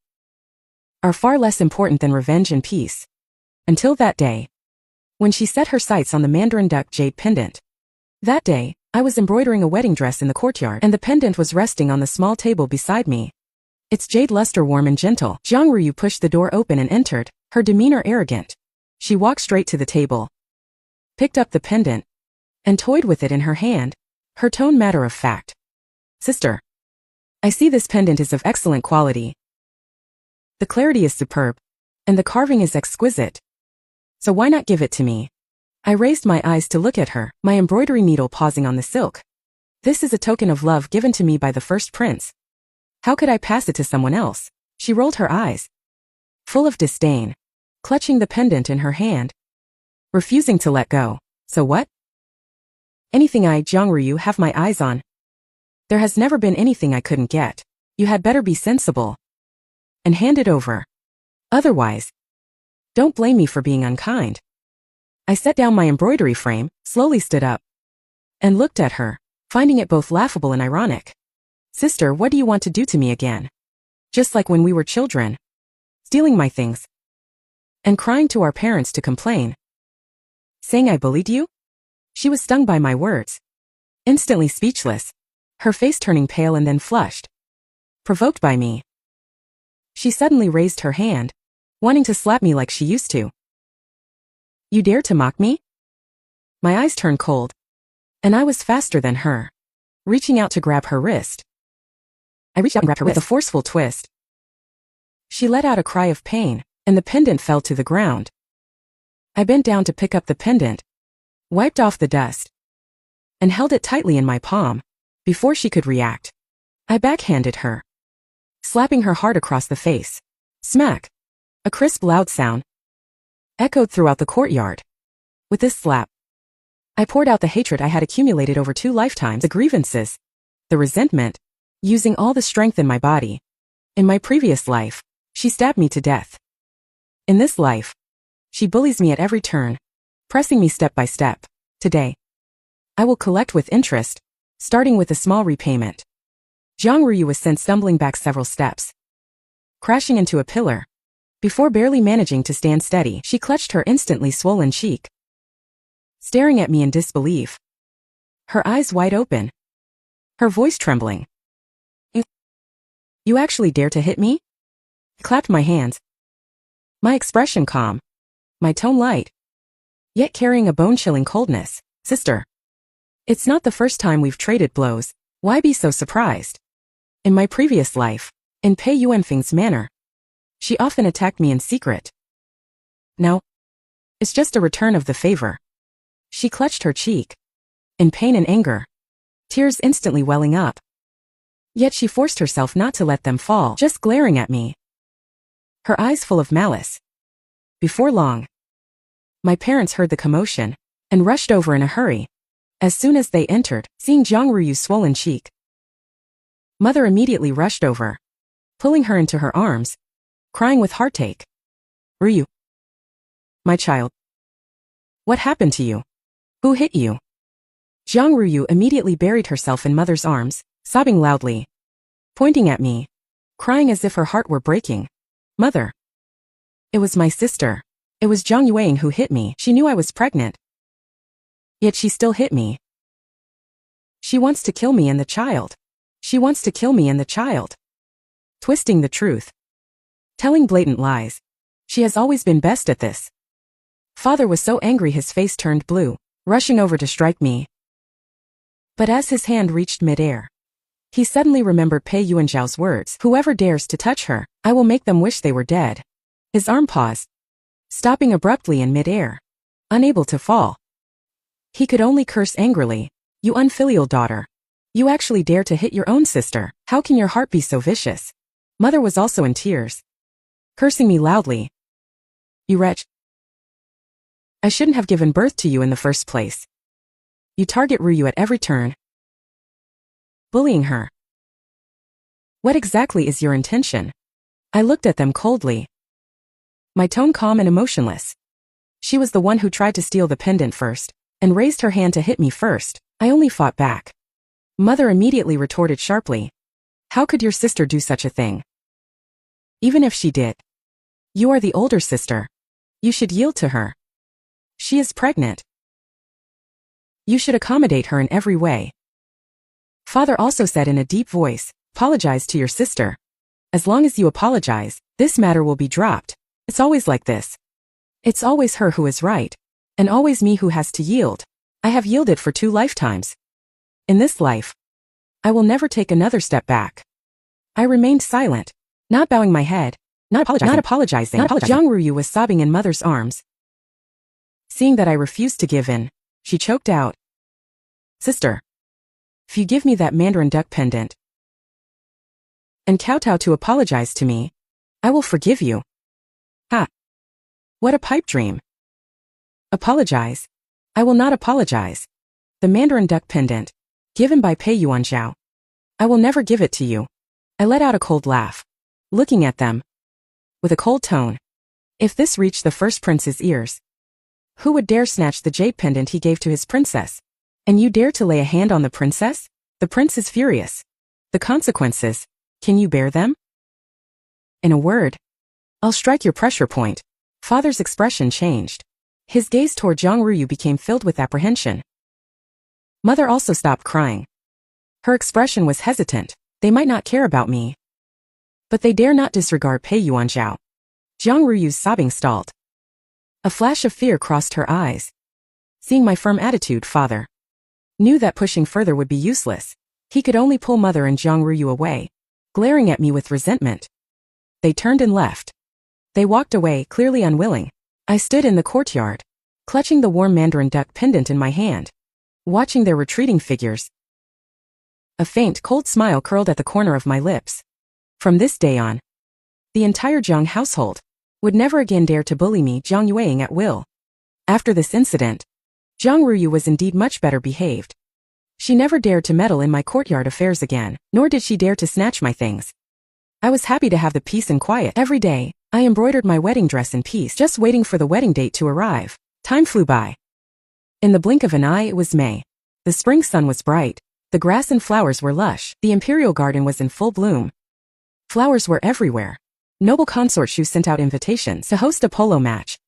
are far less important than revenge and peace. Until that day, when she set her sights on the mandarin duck jade pendant. That day, I was embroidering a wedding dress in the courtyard, and the pendant was resting on the small table beside me. Its jade luster warm and gentle. Jiang Ruyu pushed the door open and entered, her demeanor arrogant. She walked straight to the table, picked up the pendant, and toyed with it in her hand, her tone matter of fact. Sister, I see this pendant is of excellent quality. The clarity is superb, and the carving is exquisite. So why not give it to me? I raised my eyes to look at her, my embroidery needle pausing on the silk. This is a token of love given to me by the first prince. How could I pass it to someone else? She rolled her eyes, full of disdain, clutching the pendant in her hand, refusing to let go. So what? Anything I, Jiang Ruyu, have my eyes on. There has never been anything I couldn't get. You had better be sensible and hand it over. Otherwise, don't blame me for being unkind. I set down my embroidery frame, slowly stood up, and looked at her, finding it both laughable and ironic. Sister, what do you want to do to me again? Just like when we were children, stealing my things, and crying to our parents to complain, saying I bullied you? She was stung by my words, instantly speechless, her face turning pale and then flushed, provoked by me. She suddenly raised her hand, wanting to slap me like she used to. You dare to mock me? My eyes turned cold, and I was faster than her, reaching out to grab her wrist. I reached out and grabbed her wrist with a forceful twist. She let out a cry of pain, and the pendant fell to the ground. I bent down to pick up the pendant, wiped off the dust, and held it tightly in my palm. Before she could react, I backhanded her, slapping her hard across the face. Smack! A crisp, loud sound echoed throughout the courtyard. With this slap, I poured out the hatred I had accumulated over 2 lifetimes, the grievances, the resentment, using all the strength in my body. In my previous life, she stabbed me to death. In this life, she bullies me at every turn, pressing me step by step. Today, I will collect with interest, starting with a small repayment. Jiang Ruyu was sent stumbling back several steps, crashing into a pillar. Before barely managing to stand steady, she clutched her instantly swollen cheek, staring at me in disbelief, her eyes wide open, her voice trembling. You actually dare to hit me? I clapped my hands, my expression calm, my tone light, yet carrying a bone-chilling coldness. Sister, it's not the first time we've traded blows. Why be so surprised? In my previous life, in Pei Yuanfeng's manor, she often attacked me in secret. Now, it's just a return of the favor. She clutched her cheek, in pain and anger, tears instantly welling up. Yet she forced herself not to let them fall, just glaring at me, her eyes full of malice. Before long, my parents heard the commotion and rushed over in a hurry. As soon as they entered, seeing Jiang Ruyu's swollen cheek, Mother immediately rushed over, pulling her into her arms, crying with heartache. Ryu, my child, what happened to you? Who hit you? Jiang Ruyu immediately buried herself in Mother's arms, sobbing loudly, pointing at me, crying as if her heart were breaking. Mother, it was my sister. It was Zhang Yuang who hit me. She knew I was pregnant, yet she still hit me. She wants to kill me and the child. She wants to kill me and the child. Twisting the truth, telling blatant lies. She has always been best at this. Father was so angry his face turned blue, rushing over to strike me. But as his hand reached midair, he suddenly remembered Pei Yuanzhao's words. Whoever dares to touch her, I will make them wish they were dead. His arm paused, stopping abruptly in midair, unable to fall. He could only curse angrily. You unfilial daughter. You actually dare to hit your own sister. How can your heart be so vicious? Mother was also in tears, cursing me loudly. You wretch. I shouldn't have given birth to you in the first place. You target Ryu at every turn, bullying her. What exactly is your intention? I looked at them coldly, my tone calm and emotionless. She was the one who tried to steal the pendant first, and raised her hand to hit me first. I only fought back. Mother immediately retorted sharply. How could your sister do such a thing? Even if she did, you are the older sister. You should yield to her. She is pregnant. You should accommodate her in every way. Father also said in a deep voice, apologize to your sister. As long as you apologize, this matter will be dropped. It's always like this. It's always her who is right. And always me who has to yield. I have yielded for 2 lifetimes. In this life, I will never take another step back. I remained silent, not bowing my head, not apologizing. Jiang Ruyu was sobbing in mother's arms. Seeing that I refused to give in, she choked out. Sister, if you give me that Mandarin duck pendant and kowtow to apologize to me, I will forgive you. Ha! What a pipe dream. Apologize. I will not apologize. The Mandarin duck pendant, given by Pei Yuanzhao. I will never give it to you. I let out a cold laugh, looking at them with a cold tone. If this reached the first prince's ears, who would dare snatch the jade pendant he gave to his princess? And you dare to lay a hand on the princess? The prince is furious. The consequences, can you bear them? In a word, I'll strike your pressure point. Father's expression changed. His gaze toward Jiang Ruyu became filled with apprehension. Mother also stopped crying. Her expression was hesitant. They might not care about me, but they dare not disregard Pei Yuanzhao. Jiang Ruyu's sobbing stalled. A flash of fear crossed her eyes. Seeing my firm attitude, father knew that pushing further would be useless. He could only pull mother and Jiang Ruyu away, glaring at me with resentment. They turned and left. They walked away, clearly unwilling. I stood in the courtyard, clutching the warm Mandarin duck pendant in my hand, watching their retreating figures. A faint, cold smile curled at the corner of my lips. From this day on, the entire Jiang household would never again dare to bully me, Jiang Yueying, at will. After this incident, Jiang Ruyu was indeed much better behaved. She never dared to meddle in my courtyard affairs again, nor did she dare to snatch my things. I was happy to have the peace and quiet. Every day, I embroidered my wedding dress in peace, just waiting for the wedding date to arrive. Time flew by. In the blink of an eye, it was May. The spring sun was bright. The grass and flowers were lush. The imperial garden was in full bloom. Flowers were everywhere. Noble consort Shu sent out invitations to host a polo match,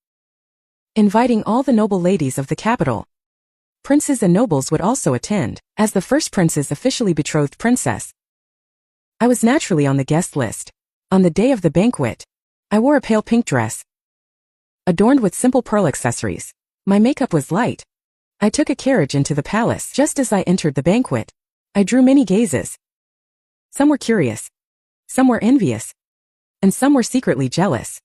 inviting all the noble ladies of the capital. Princes and nobles would also attend, as the first prince's officially betrothed princess. I was naturally on the guest list. On the day of the banquet, I wore a pale pink dress, adorned with simple pearl accessories. My makeup was light. I took a carriage into the palace. Just as I entered the banquet, I drew many gazes. Some were curious, some were envious, and some were secretly jealous.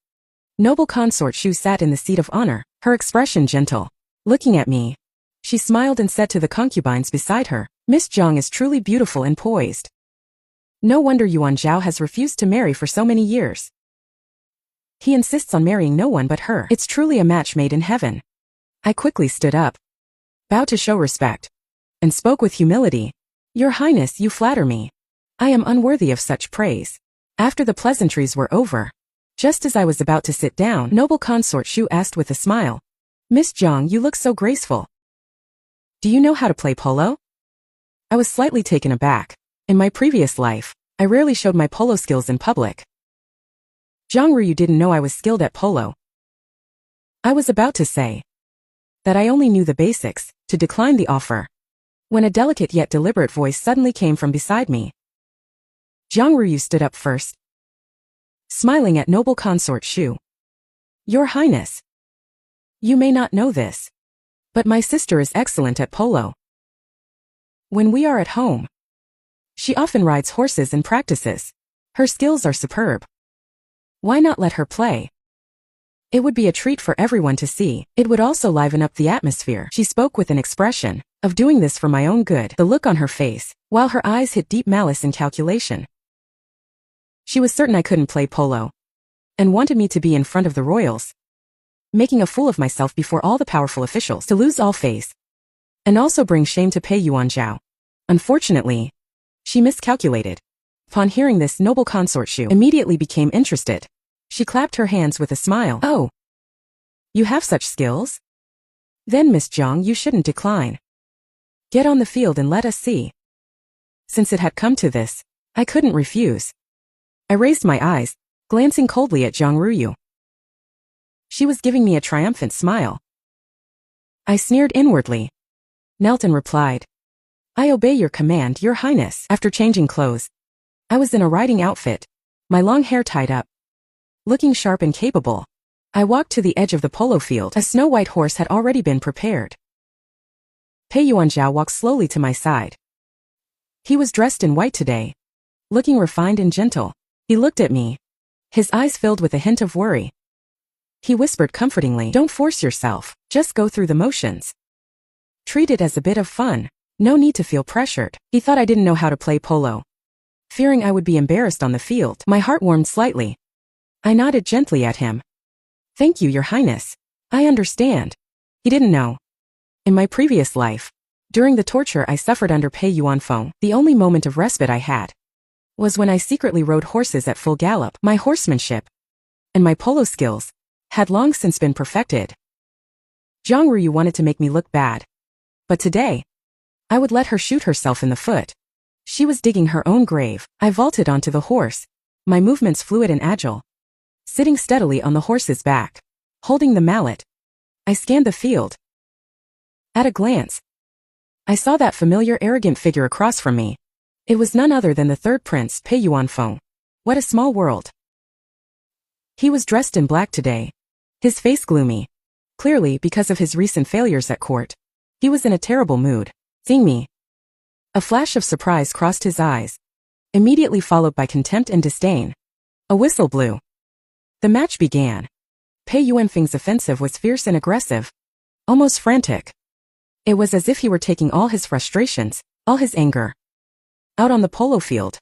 Noble consort Shu sat in the seat of honor, her expression gentle. Looking at me, she smiled and said to the concubines beside her, Miss Jiang is truly beautiful and poised. No wonder Yuan Zhao has refused to marry for so many years. He insists on marrying no one but her. It's truly a match made in heaven. I quickly stood up, bowed to show respect, and spoke with humility. Your Highness, you flatter me. I am unworthy of such praise. After the pleasantries were over, just as I was about to sit down, noble consort Shu asked with a smile, Miss Jiang, you look so graceful. Do you know how to play polo? I was slightly taken aback. In my previous life, I rarely showed my polo skills in public. Jiang Ruyu didn't know I was skilled at polo. I was about to say that I only knew the basics, to decline the offer, when a delicate yet deliberate voice suddenly came from beside me. Jiang Ruyu stood up first, smiling at noble consort Shu. Your Highness, you may not know this, but my sister is excellent at polo. When we are at home, she often rides horses and practices. Her skills are superb. Why not let her play? It would be a treat for everyone to see. It would also liven up the atmosphere. She spoke with an expression of doing this for my own good, the look on her face, while her eyes hid deep malice and calculation. She was certain I couldn't play polo, and wanted me to be in front of the royals, making a fool of myself before all the powerful officials, to lose all face, and also bring shame to Pei Yuanzhao. Unfortunately, she miscalculated. Upon hearing this, noble consort Shu immediately became interested. She clapped her hands with a smile. Oh, you have such skills? Then, Miss Jiang, you shouldn't decline. Get on the field and let us see. Since it had come to this, I couldn't refuse. I raised my eyes, glancing coldly at Jiang Ruyu. She was giving me a triumphant smile. I sneered inwardly. knelt and replied, "I obey your command, your highness." After changing clothes, I was in a riding outfit, my long hair tied up. Looking sharp and capable, I walked to the edge of the polo field. A snow-white horse had already been prepared. Pei Yuanzhao walked slowly to my side. He was dressed in white today, looking refined and gentle. He looked at me, his eyes filled with a hint of worry. He whispered comfortingly, "Don't force yourself, just go through the motions. Treat it as a bit of fun. No need to feel pressured." He thought I didn't know how to play polo. Fearing I would be embarrassed on the field, my heart warmed slightly. I nodded gently at him. "Thank you, your highness. I understand." He didn't know. In my previous life, during the torture I suffered under Pei Yuanfeng, the only moment of respite I had was when I secretly rode horses at full gallop. My horsemanship and my polo skills had long since been perfected. Zhang Ruyu wanted to make me look bad, but today, I would let her shoot herself in the foot. She was digging her own grave. I vaulted onto the horse, my movements fluid and agile. Sitting steadily on the horse's back, holding the mallet, I scanned the field. At a glance, I saw that familiar arrogant figure across from me. It was none other than the third prince, Pei Yuanfeng. What a small world. He was dressed in black today, his face gloomy. Clearly, because of his recent failures at court, he was in a terrible mood. Seeing me, a flash of surprise crossed his eyes, immediately followed by contempt and disdain. A whistle blew. The match began. Pei Yuanfeng's offensive was fierce and aggressive, almost frantic. It was as if he were taking all his frustrations, all his anger, out on the polo field.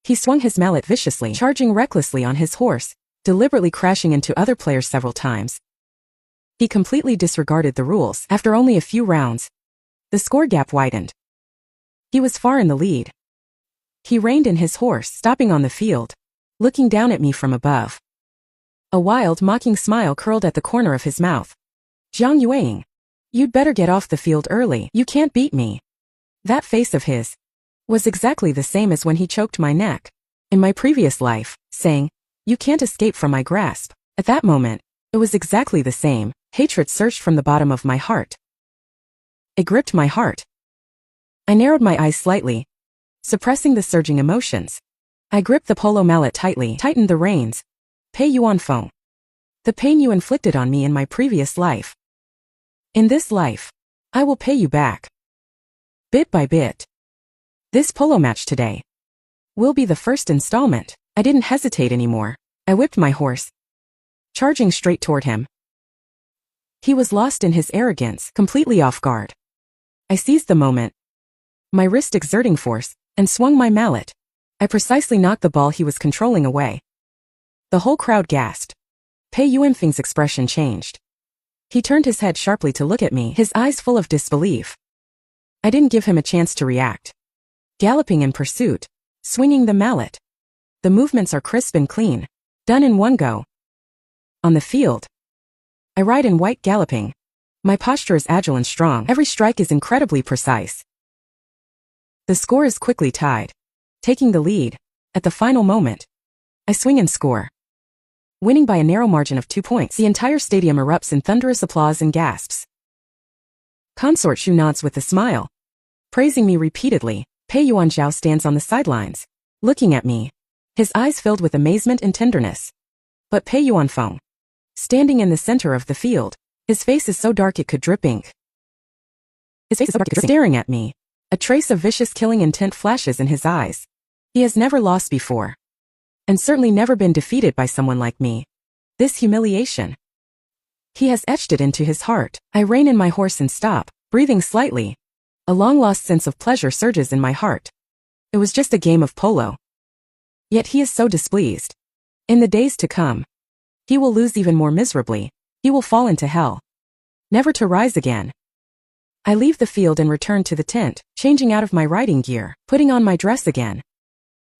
He swung his mallet viciously, charging recklessly on his horse, deliberately crashing into other players several times. He completely disregarded the rules. After only a few rounds, the score gap widened. He was far in the lead. He reined in his horse, stopping on the field, looking down at me from above. A wild, mocking smile curled at the corner of his mouth. "Zhang Yueying, you'd better get off the field early. You can't beat me." That face of his was exactly the same as when he choked my neck in my previous life, saying, "You can't escape from my grasp." At that moment, it was exactly the same. Hatred surged from the bottom of my heart. It gripped my heart. I narrowed my eyes slightly, suppressing the surging emotions. I gripped the polo mallet tightly, tightened the reins. "Pei Yuanfeng, the pain you inflicted on me in my previous life. In this life, I will pay you back. Bit by bit. This polo match today will be the first installment." I didn't hesitate anymore. I whipped my horse, charging straight toward him. He was lost in his arrogance, completely off guard. I seized the moment, my wrist exerting force, and swung my mallet. I precisely knocked the ball he was controlling away. The whole crowd gasped. Pei Yuanfeng's expression changed. He turned his head sharply to look at me, his eyes full of disbelief. I didn't give him a chance to react. Galloping in pursuit, swinging the mallet. The movements are crisp and clean, done in one go. On the field, I ride in white galloping. My posture is agile and strong. Every strike is incredibly precise. The score is quickly tied. Taking the lead, at the final moment, I swing and score. Winning by a narrow margin of 2 points. The entire stadium erupts in thunderous applause and gasps. Consort Shu nods with a smile, praising me repeatedly. Pei Yuanzhao stands on the sidelines, looking at me, his eyes filled with amazement and tenderness. But Pei Yuanfeng, standing in the center of the field, his face is so dark it could drip ink. Staring at me, a trace of vicious killing intent flashes in his eyes. He has never lost before, and certainly never been defeated by someone like me. This humiliation, he has etched it into his heart. I rein in my horse and stop, breathing slightly. A long-lost sense of pleasure surges in my heart. It was just a game of polo. Yet he is so displeased. In the days to come, he will lose even more miserably. He will fall into hell, never to rise again. I leave the field and return to the tent, changing out of my riding gear, putting on my dress again,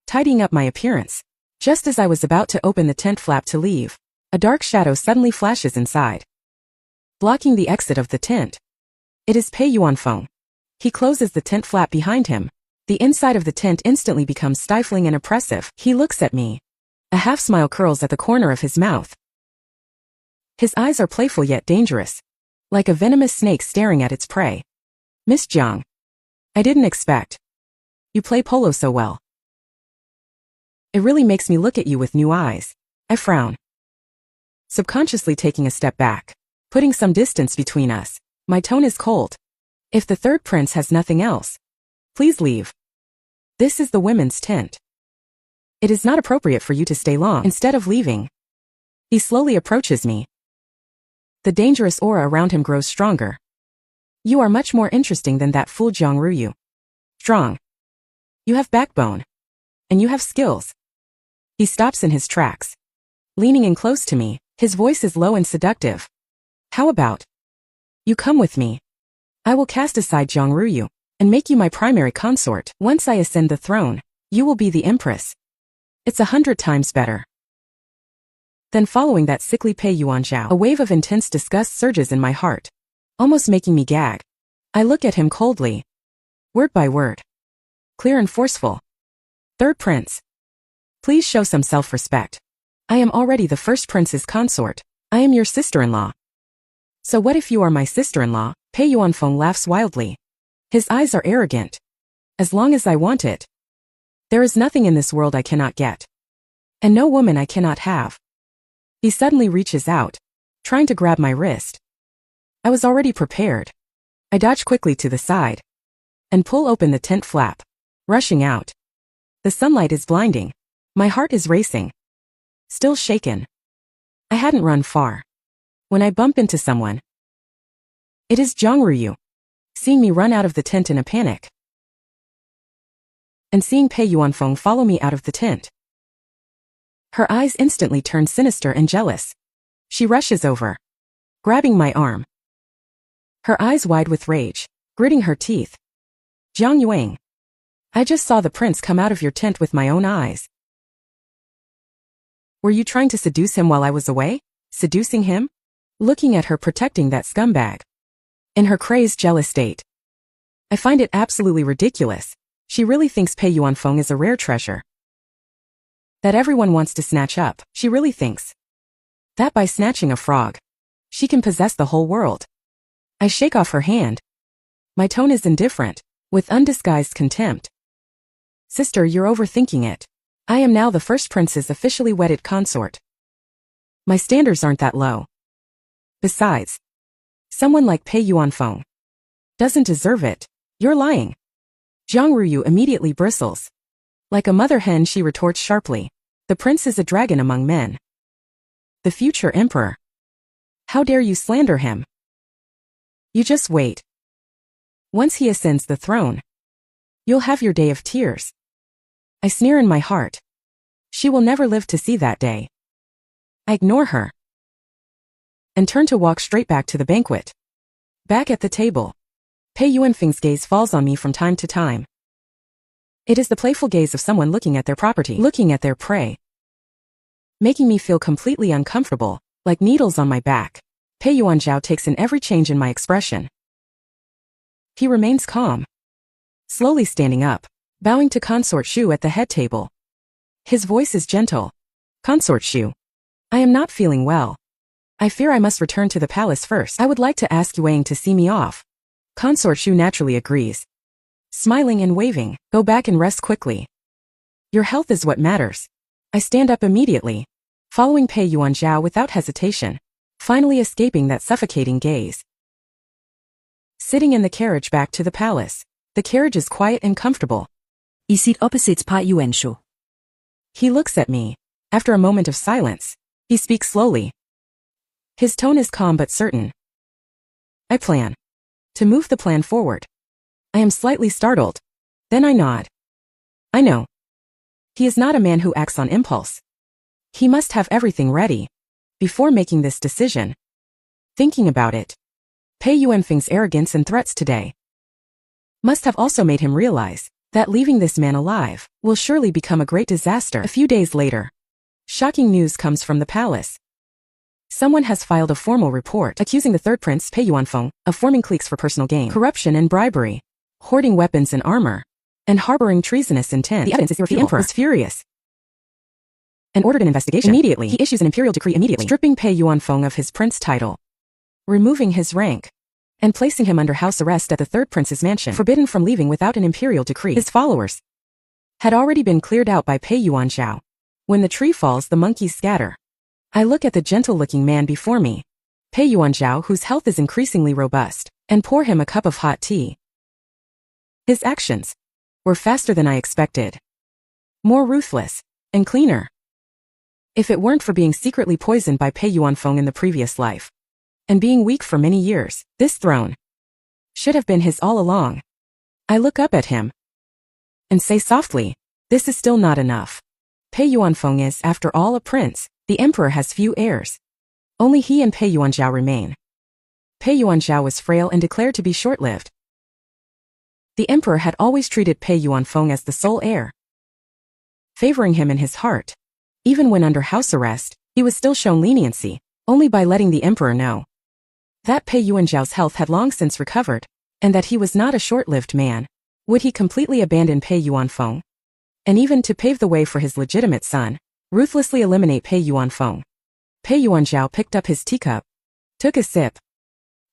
tidying up my appearance. Just as I was about to open the tent flap to leave, a dark shadow suddenly flashes inside, blocking the exit of the tent. It is Pei Yuanfeng. He closes the tent flap behind him. The inside of the tent instantly becomes stifling and oppressive. He looks at me. A half-smile curls at the corner of his mouth. His eyes are playful yet dangerous, like a venomous snake staring at its prey. Miss Jiang. I didn't expect. You play polo so well. It really makes me look at you with new eyes. I frown. Subconsciously taking a step back, putting some distance between us. My tone is cold. If the third prince has nothing else, please leave. This is the women's tent. It is not appropriate for you to stay long. Instead of leaving, he slowly approaches me. The dangerous aura around him grows stronger. You are much more interesting than that fool Jiang Ruyu. Strong. You have backbone. And you have skills. He stops in his tracks, leaning in close to me. His voice is low and seductive. How about you come with me? I will cast aside Jiang Ruyu and make you my primary consort. Once I ascend the throne, you will be the empress. It's 100 times better. Then following that sickly Pei Yuanzhao, a wave of intense disgust surges in my heart, almost making me gag. I look at him coldly, word by word, clear and forceful. Third prince, please show some self-respect. I am already the first prince's consort. I am your sister-in-law. So what if you are my sister-in-law? Pei Yuanfeng laughs wildly. His eyes are arrogant. As long as I want it, there is nothing in this world I cannot get. And no woman I cannot have. He suddenly reaches out, trying to grab my wrist. I was already prepared. I dodge quickly to the side and pull open the tent flap, rushing out. The sunlight is blinding. My heart is racing. Still shaken. I hadn't run far when I bump into someone. It is Jiang Ruyu, seeing me run out of the tent in a panic, and seeing Pei Yuanfeng follow me out of the tent. Her eyes instantly turn sinister and jealous. She rushes over, grabbing my arm, her eyes wide with rage, gritting her teeth. Jiang Yuang, I just saw the prince come out of your tent with my own eyes. Were you trying to seduce him while I was away? Seducing him? Looking at her protecting that scumbag. In her crazed, jealous state. I find it absolutely ridiculous. She really thinks Pei Yuanfeng is a rare treasure that everyone wants to snatch up. She really thinks that by snatching a frog, she can possess the whole world. I shake off her hand. My tone is indifferent, with undisguised contempt. Sister, you're overthinking it. I am now the first prince's officially wedded consort. My standards aren't that low. Besides, someone like Pei Yuanfeng doesn't deserve it. You're lying. Jiang Ruyu immediately bristles. Like a mother hen, she retorts sharply. The prince is a dragon among men. The future emperor. How dare you slander him? You just wait. Once he ascends the throne, you'll have your day of tears. I sneer in my heart. She will never live to see that day. I ignore her and turn to walk straight back to the banquet. Back at the table, Pei Yuanfeng's gaze falls on me from time to time. It is the playful gaze of someone looking at their property, looking at their prey, making me feel completely uncomfortable, like needles on my back. Pei Yuanzhao takes in every change in my expression. He remains calm, slowly standing up, bowing to Consort Shu at the head table. His voice is gentle. Consort Shu, I am not feeling well. I fear I must return to the palace first. I would like to ask Yuang to see me off. Consort Shu naturally agrees, smiling and waving. Go back and rest quickly. Your health is what matters. I stand up immediately, following Pei Yuanzhao without hesitation, finally escaping that suffocating gaze. Sitting in the carriage back to the palace. The carriage is quiet and comfortable. I sit oppositspar Yuanshu. He looks at me. After a moment of silence, he speaks slowly. His tone is calm but certain. I plan to move the plan forward. I am slightly startled. Then I nod. I know. He is not a man who acts on impulse. He must have everything ready before making this decision. Thinking about it, Pei Yuanfeng's arrogance and threats today must have also made him realize that leaving this man alive will surely become a great disaster. A few days later, shocking news comes from the palace. Someone has filed a formal report accusing the third prince Pei Yuanfeng of forming cliques for personal gain, corruption and bribery, hoarding weapons and armor, and harboring treasonous intent. The evidence is irrefutable. The emperor is furious and ordered an investigation. Immediately, he issues an imperial decree stripping Pei Yuanfeng of his prince title. removing his rank, and placing him under house arrest at the third prince's mansion, forbidden from leaving without an imperial decree. His followers had already been cleared out by Pei Yuanzhao. When the tree falls, the monkeys scatter. I look at the gentle-looking man before me, Pei Yuanzhao, whose health is increasingly robust, and pour him a cup of hot tea. His actions were faster than I expected, more ruthless, and cleaner. If it weren't for being secretly poisoned by Pei Yuanfeng in the previous life, and being weak for many years, this throne should have been his all along. I look up at him and say softly, "This is still not enough. Pei Yuanfeng is, after all, a prince. The emperor has few heirs. Only he and Pei Yuanzhao remain." Pei Yuanzhao was frail and declared to be short-lived. The emperor had always treated Pei Yuanfeng as the sole heir, favoring him in his heart. Even when under house arrest, he was still shown leniency, only by letting the emperor know that Pei Yuanzhao's health had long since recovered, and that he was not a short-lived man. Would he completely abandon Pei Yuanfeng? And even to pave the way for his legitimate son, ruthlessly eliminate Pei Yuanfeng? Pei Yuanzhao picked up his teacup, took a sip,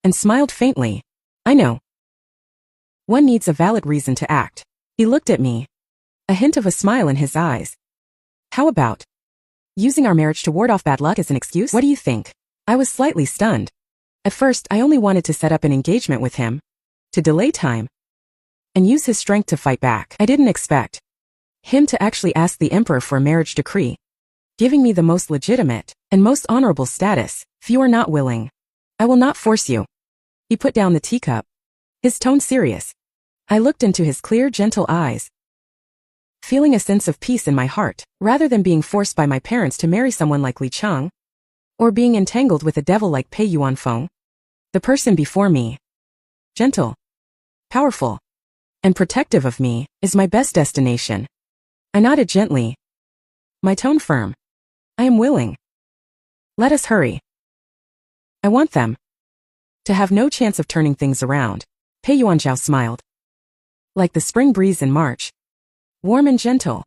and smiled faintly. "I know. One needs a valid reason to act." He looked at me, a hint of a smile in his eyes. "How about using our marriage to ward off bad luck as an excuse? What do you think?" I was slightly stunned. At first, I only wanted to set up an engagement with him, to delay time, and use his strength to fight back. I didn't expect him to actually ask the emperor for a marriage decree, giving me the most legitimate and most honorable status. "If you are not willing, I will not force you." He put down the teacup, his tone serious. I looked into his clear, gentle eyes, feeling a sense of peace in my heart, rather than being forced by my parents to marry someone like Li Cheng, or being entangled with a devil like Pei Yuanfeng. The person before me, gentle, powerful, and protective of me, is my best destination. I nodded gently, my tone firm. "I am willing. Let us hurry. I want them to have no chance of turning things around." Pei Yuanzhao smiled, like the spring breeze in March, warm and gentle.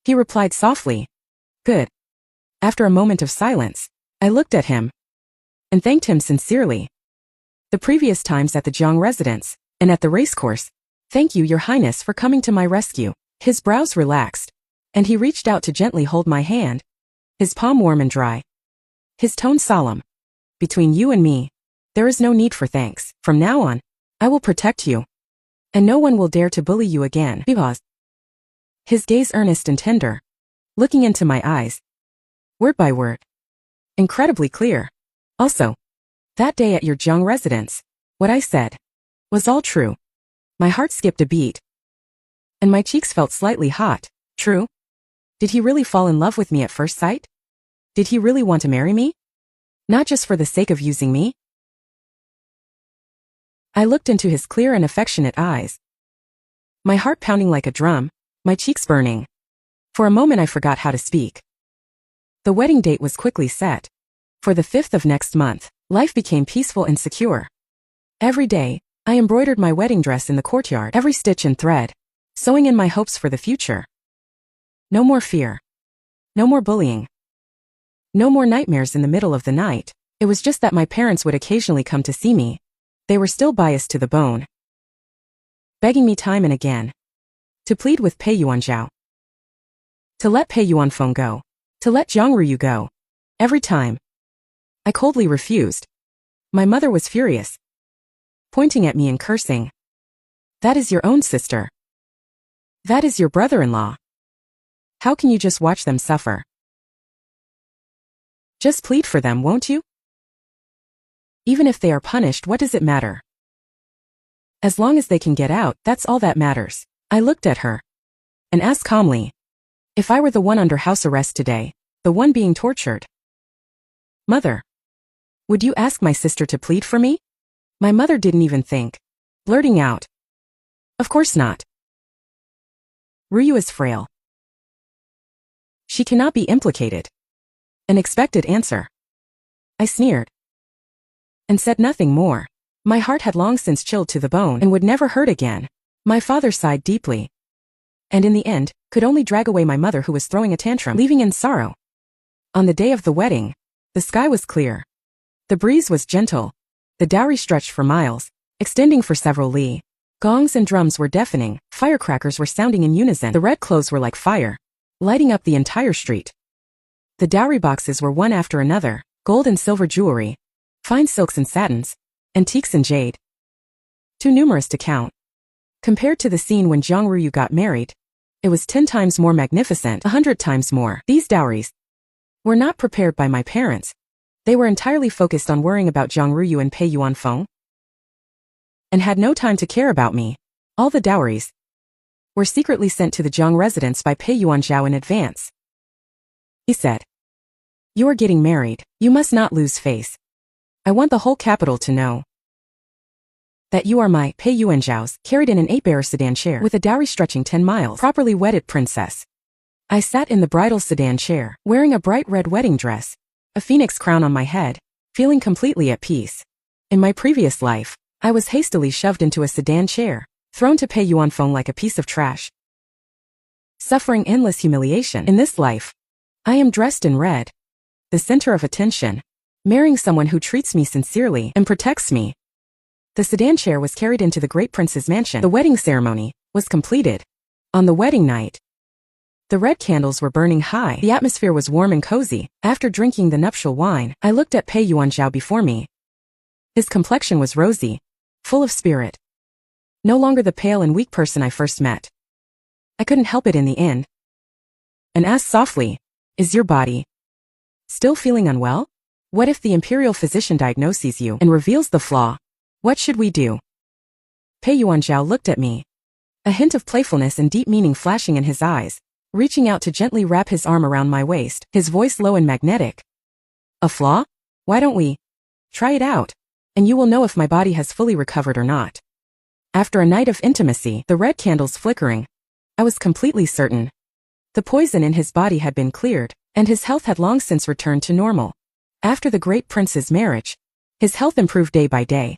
He replied softly, "Good." After a moment of silence, I looked at him and thanked him sincerely. The previous times at the Jiang residence and at the racecourse, "Thank you, Your Highness, for coming to my rescue." His brows relaxed, and he reached out to gently hold my hand, his palm warm and dry, his tone solemn. "Between you and me, there is no need for thanks. From now on, I will protect you, and no one will dare to bully you again." He paused, his gaze earnest and tender, looking into my eyes, word by word, incredibly clear. "Also, that day at your Jiang residence, what I said was all true." My heart skipped a beat, and my cheeks felt slightly hot. True? Did he really fall in love with me at first sight? Did he really want to marry me? Not just for the sake of using me? I looked into his clear and affectionate eyes, my heart pounding like a drum, my cheeks burning. For a moment I forgot how to speak. The wedding date was quickly set. For the 5th of next month, life became peaceful and secure. Every day, I embroidered my wedding dress in the courtyard, every stitch and thread, sewing in my hopes for the future. No more fear. No more bullying. No more nightmares in the middle of the night. It was just that my parents would occasionally come to see me. They were still biased to the bone, begging me time and again to plead with Pei Yuanzhao, to let Pei Yuanfeng go, to let Jiang Ruyu go. Every time, I coldly refused. My mother was furious, pointing at me and cursing. "That is your own sister. That is your brother-in-law. How can you just watch them suffer? Just plead for them, won't you? Even if they are punished, what does it matter? As long as they can get out, that's all that matters." I looked at her and asked calmly, "If I were the one under house arrest today, the one being tortured, Mother, would you ask my sister to plead for me?" My mother didn't even think, blurting out, "Of course not. Ruyu is frail. She cannot be implicated." An expected answer. I sneered and said nothing more. My heart had long since chilled to the bone and would never hurt again. My father sighed deeply, and in the end, could only drag away my mother, who was throwing a tantrum, leaving in sorrow. On the day of the wedding, the sky was clear. The breeze was gentle, The dowry stretched for miles, extending for several li. Gongs and drums were deafening, firecrackers were sounding in unison. The red clothes were like fire, lighting up the entire street. The dowry boxes were one after another, gold and silver jewelry, fine silks and satins, antiques and jade. Too numerous to count. Compared to the scene when Jiang Ruyu got married, it was 10 times more magnificent, 100 times more. These dowries were not prepared by my parents. They were entirely focused on worrying about Jiang Ruyu and Pei Yuanfeng, and had no time to care about me. All the dowries were secretly sent to the Jiang residence by Pei Yuanzhao in advance. He said, "You are getting married. You must not lose face. I want the whole capital to know that you are my Pei Yuanzhao's," carried in an 8-bearer sedan chair with a dowry stretching 10 miles, properly wedded princess. I sat in the bridal sedan chair, wearing a bright red wedding dress, a phoenix crown on my head, feeling completely at peace. In my previous life, I was hastily shoved into a sedan chair, thrown to Pei Yuanfeng like a piece of trash, suffering endless humiliation. In this life, I am dressed in red, the center of attention, marrying someone who treats me sincerely and protects me. The sedan chair was carried into the great prince's mansion. The wedding ceremony was completed. On the wedding night, the red candles were burning high. The atmosphere was warm and cozy. After drinking the nuptial wine, I looked at Pei Yuanzhao before me. His complexion was rosy, full of spirit. No longer the pale and weak person I first met. I couldn't help it in the end, and asked softly, "Is your body still feeling unwell? What if the imperial physician diagnoses you and reveals the flaw? What should we do?" Pei Yuanzhao looked at me, a hint of playfulness and deep meaning flashing in his eyes, reaching out to gently wrap his arm around my waist, his voice low and magnetic. "A flaw? Why don't we try it out, and you will know if my body has fully recovered or not." After a night of intimacy, the red candles flickering, I was completely certain the poison in his body had been cleared, and his health had long since returned to normal. After the great prince's marriage, his health improved day by day.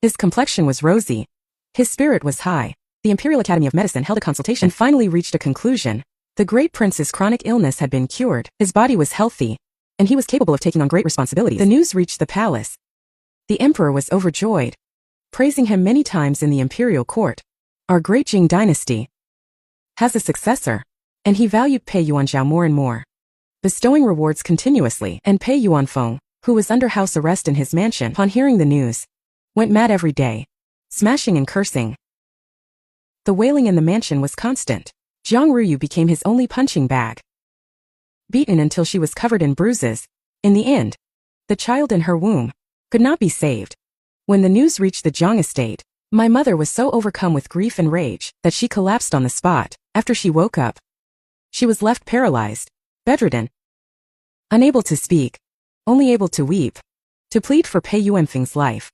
His complexion was rosy. His spirit was high. The Imperial Academy of Medicine held a consultation and finally reached a conclusion. The great prince's chronic illness had been cured. His body was healthy, and he was capable of taking on great responsibilities. The news reached the palace. The emperor was overjoyed, praising him many times in the imperial court. Our great Jing dynasty has a successor, and he valued Pei Yuanzhao more and more, bestowing rewards continuously. And Pei Yuanfeng, who was under house arrest in his mansion upon hearing the news, went mad every day, smashing and cursing. The wailing in the mansion was constant. Jiang Ruyu became his only punching bag. Beaten until she was covered in bruises, in the end, the child in her womb could not be saved. When the news reached the Jiang estate, my mother was so overcome with grief and rage that she collapsed on the spot. After she woke up, she was left paralyzed, bedridden, unable to speak, only able to weep, to plead for Pei Yuanfeng's life.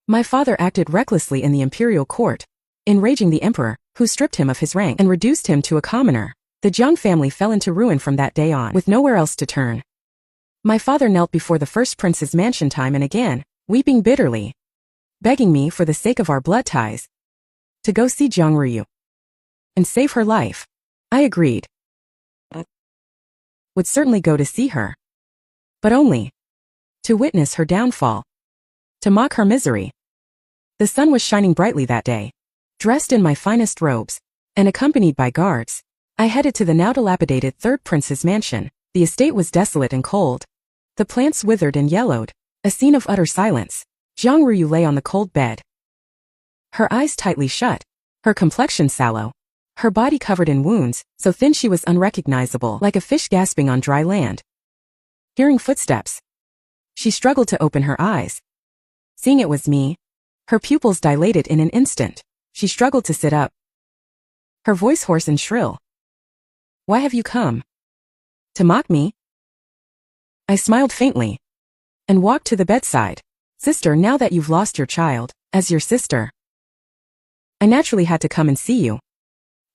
My father acted recklessly in the imperial court, enraging the emperor, who stripped him of his rank and reduced him to a commoner. The Jiang family fell into ruin from that day on, with nowhere else to turn. My father knelt before the first prince's mansion time and again, weeping bitterly, begging me for the sake of our blood ties, to go see Jiang Ruyu and save her life. I agreed. Would certainly go to see her, but only to witness her downfall, to mock her misery. The sun was shining brightly that day. Dressed in my finest robes, and accompanied by guards, I headed to the now dilapidated third prince's mansion. The estate was desolate and cold. The plants withered and yellowed, a scene of utter silence. Jiang Ruyu lay on the cold bed, her eyes tightly shut, her complexion sallow, her body covered in wounds, so thin she was unrecognizable, like a fish gasping on dry land. Hearing footsteps, she struggled to open her eyes. Seeing it was me, her pupils dilated in an instant. She struggled to sit up, her voice hoarse and shrill. "Why have you come? To mock me?" I smiled faintly and walked to the bedside. "Sister, now that you've lost your child, as your sister, I naturally had to come and see you."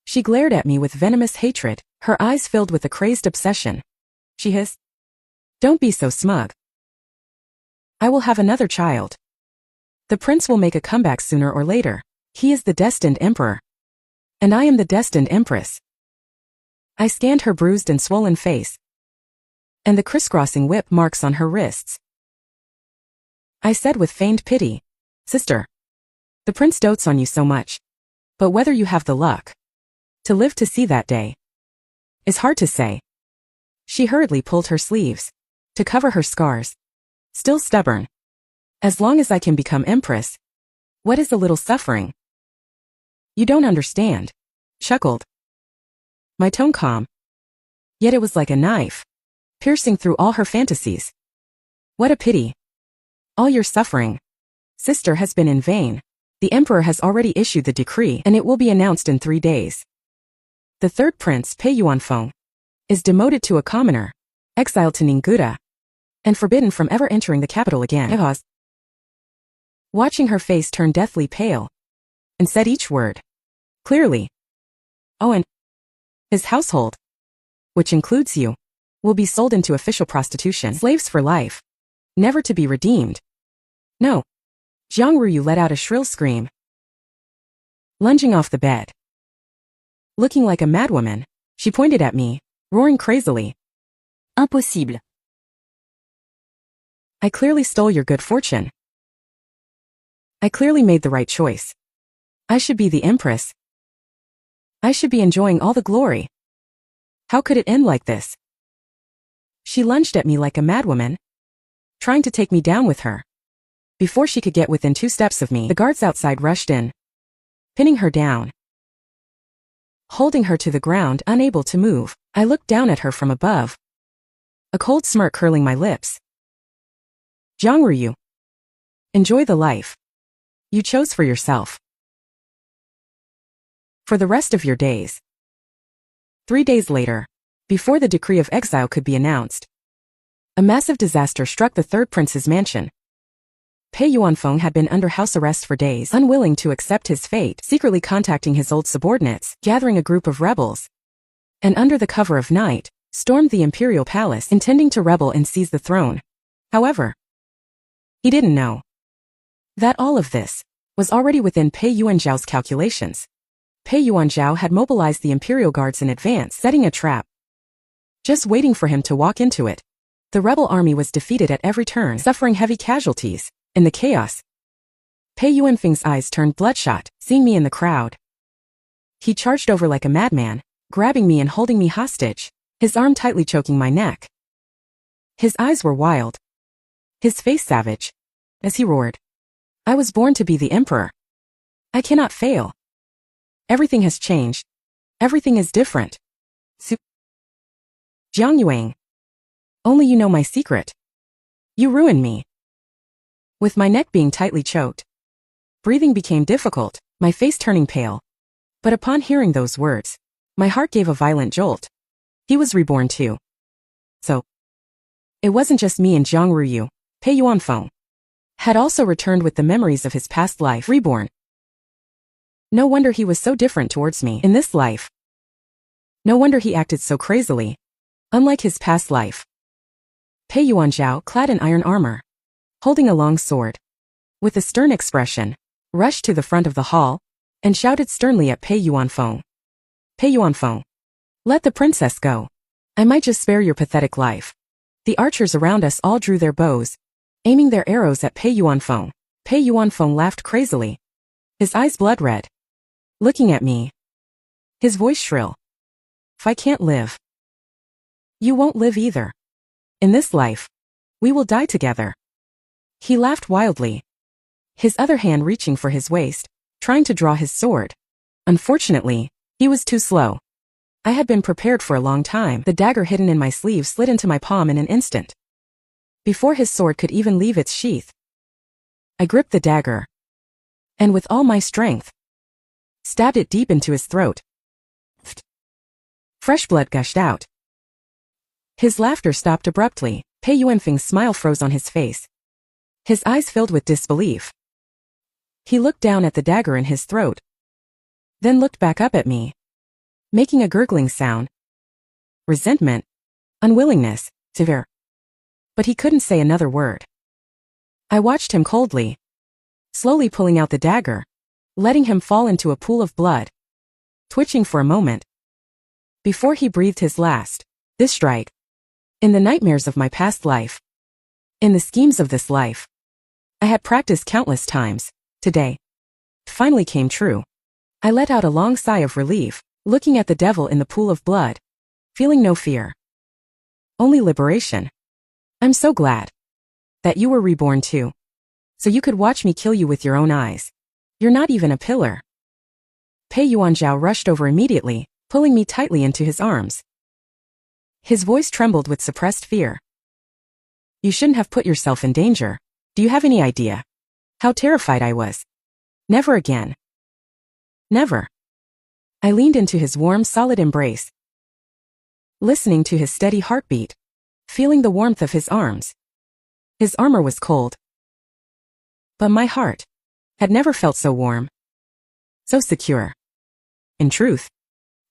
She glared at me with venomous hatred, her eyes filled with a crazed obsession. She hissed, "Don't be so smug. I will have another child. The prince will make a comeback sooner or later. He is the destined emperor, and I am the destined empress." I scanned her bruised and swollen face, and the crisscrossing whip marks on her wrists. I said with feigned pity. Sister. The prince dotes on you so much. But whether you have the luck to live to see that day is hard to say. She hurriedly pulled her sleeves to cover her scars. Still stubborn. As long as I can become empress, what is a little suffering? You don't understand. Chuckled. My tone calm. Yet it was like a knife, piercing through all her fantasies. What a pity. All your suffering, sister, has been in vain. The emperor has already issued the decree and it will be announced in 3 days. The third prince, Pei Yuanfeng, is demoted to a commoner, exiled to Ningguta, and forbidden from ever entering the capital again. I paused, watching her face turn deathly pale, and said each word clearly. Oh, and his household, which includes you, will be sold into official prostitution. Slaves for life, never to be redeemed. No. Jiang Ruyu let out a shrill scream, lunging off the bed. Looking like a madwoman, she pointed at me, roaring crazily. Impossible. I clearly stole your good fortune. I clearly made the right choice. I should be the empress. I should be enjoying all the glory. How could it end like this? She lunged at me like a madwoman, trying to take me down with her. Before she could get within 2 steps of me, the guards outside rushed in, pinning her down, holding her to the ground, unable to move. I looked down at her from above, a cold smirk curling my lips. Jiang Ruyu, enjoy the life you chose for yourself. For the rest of your days. 3 days later, before the decree of exile could be announced, a massive disaster struck the third prince's mansion. Pei Yuanfeng had been under house arrest for days, unwilling to accept his fate, secretly contacting his old subordinates, gathering a group of rebels, and under the cover of night, stormed the imperial palace, intending to rebel and seize the throne. However, he didn't know that all of this was already within Pei Yuanzhao's calculations. Pei Yuanzhao had mobilized the imperial guards in advance, setting a trap, just waiting for him to walk into it. The rebel army was defeated at every turn, suffering heavy casualties. In the chaos, Pei Yuanfeng's eyes turned bloodshot, seeing me in the crowd. He charged over like a madman, grabbing me and holding me hostage, his arm tightly choking my neck. His eyes were wild, his face savage, as he roared. I was born to be the emperor. I cannot fail. Everything has changed. Everything is different. Jiang Yuang. Only you know my secret. You ruined me. With my neck being tightly choked, breathing became difficult, my face turning pale. But upon hearing those words, my heart gave a violent jolt. He was reborn too. So, it wasn't just me and Jiang Ruyu. Pei Yuanfeng had also returned with the memories of his past life, reborn. No wonder he was so different towards me in this life. No wonder he acted so crazily, unlike his past life. Pei Yuanzhao, clad in iron armor, holding a long sword, with a stern expression, rushed to the front of the hall, and shouted sternly at Pei Yuanfeng. Pei Yuanfeng, let the princess go. I might just spare your pathetic life. The archers around us all drew their bows, aiming their arrows at Pei Yuanfeng. Pei Yuanfeng laughed crazily, his eyes blood red, looking at me, his voice shrill. If I can't live, you won't live either. In this life, we will die together. He laughed wildly, his other hand reaching for his waist, trying to draw his sword. Unfortunately, he was too slow. I had been prepared for a long time. The dagger hidden in my sleeve slid into my palm in an instant. Before his sword could even leave its sheath, I gripped the dagger, and with all my strength, stabbed it deep into his throat. Fresh blood gushed out. His laughter stopped abruptly. Pei Yuanfeng's smile froze on his face, his eyes filled with disbelief. He looked down at the dagger in his throat, then looked back up at me, making a gurgling sound. Resentment, unwillingness, severe. But he couldn't say another word. I watched him coldly, slowly pulling out the dagger, letting him fall into a pool of blood, twitching for a moment, before he breathed his last. This strike, in the nightmares of my past life, in the schemes of this life, I had practiced countless times. Today, it finally came true. I let out a long sigh of relief, looking at the devil in the pool of blood, feeling no fear. Only liberation. I'm so glad that you were reborn too, so you could watch me kill you with your own eyes. You're not even a pillar. Pei Yuanzhao rushed over immediately, pulling me tightly into his arms. His voice trembled with suppressed fear. You shouldn't have put yourself in danger. Do you have any idea how terrified I was? Never again. Never. I leaned into his warm, solid embrace, listening to his steady heartbeat, feeling the warmth of his arms. His armor was cold, but my heart had never felt so warm, so secure. In truth,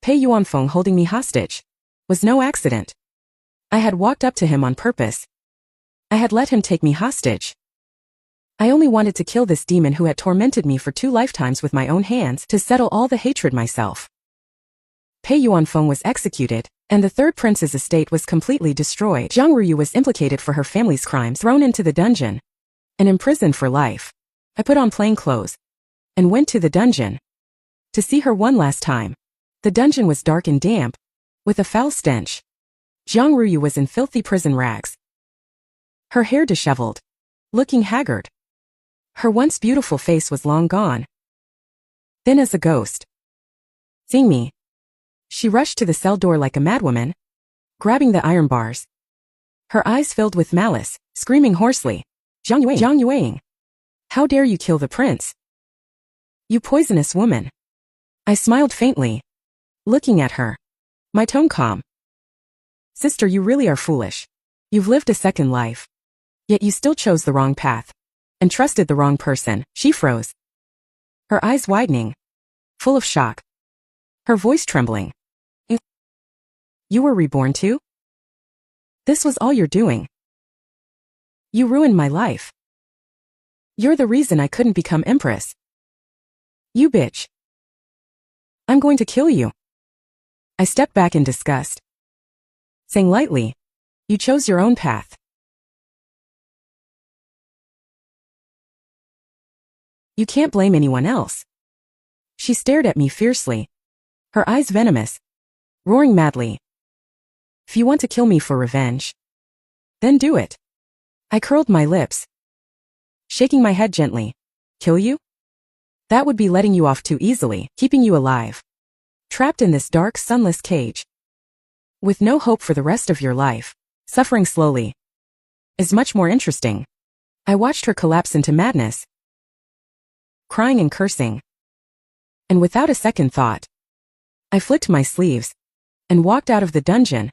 Pei Yuanfeng holding me hostage was no accident. I had walked up to him on purpose. I had let him take me hostage. I only wanted to kill this demon who had tormented me for 2 lifetimes with my own hands to settle all the hatred myself. Pei Yuanfeng was executed, and the third prince's estate was completely destroyed. Zhang Ruyu was implicated for her family's crimes, thrown into the dungeon, and imprisoned for life. I put on plain clothes and went to the dungeon to see her one last time. The dungeon was dark and damp, with a foul stench. Zhang Ruyu was in filthy prison rags, her hair disheveled, looking haggard. Her once beautiful face was long gone, thin as a ghost. Seeing me, she rushed to the cell door like a madwoman, grabbing the iron bars. Her eyes filled with malice, screaming hoarsely, Zhang Yuang, how dare you kill the prince? You poisonous woman. I smiled faintly, looking at her, my tone calm. Sister, you really are foolish. You've lived a second life, yet you still chose the wrong path and trusted the wrong person. She froze, her eyes widening, full of shock, her voice trembling. You were reborn too? This was all you're doing. You ruined my life. You're the reason I couldn't become empress. You bitch. I'm going to kill you. I stepped back in disgust, saying lightly, you chose your own path. You can't blame anyone else. She stared at me fiercely, her eyes venomous, roaring madly. If you want to kill me for revenge, then do it. I curled my lips, shaking my head gently. Kill you? That would be letting you off too easily, keeping you alive, trapped in this dark, sunless cage, with no hope for the rest of your life. Suffering slowly is much more interesting. I watched her collapse into madness, crying and cursing, and without a second thought, I flicked my sleeves and walked out of the dungeon,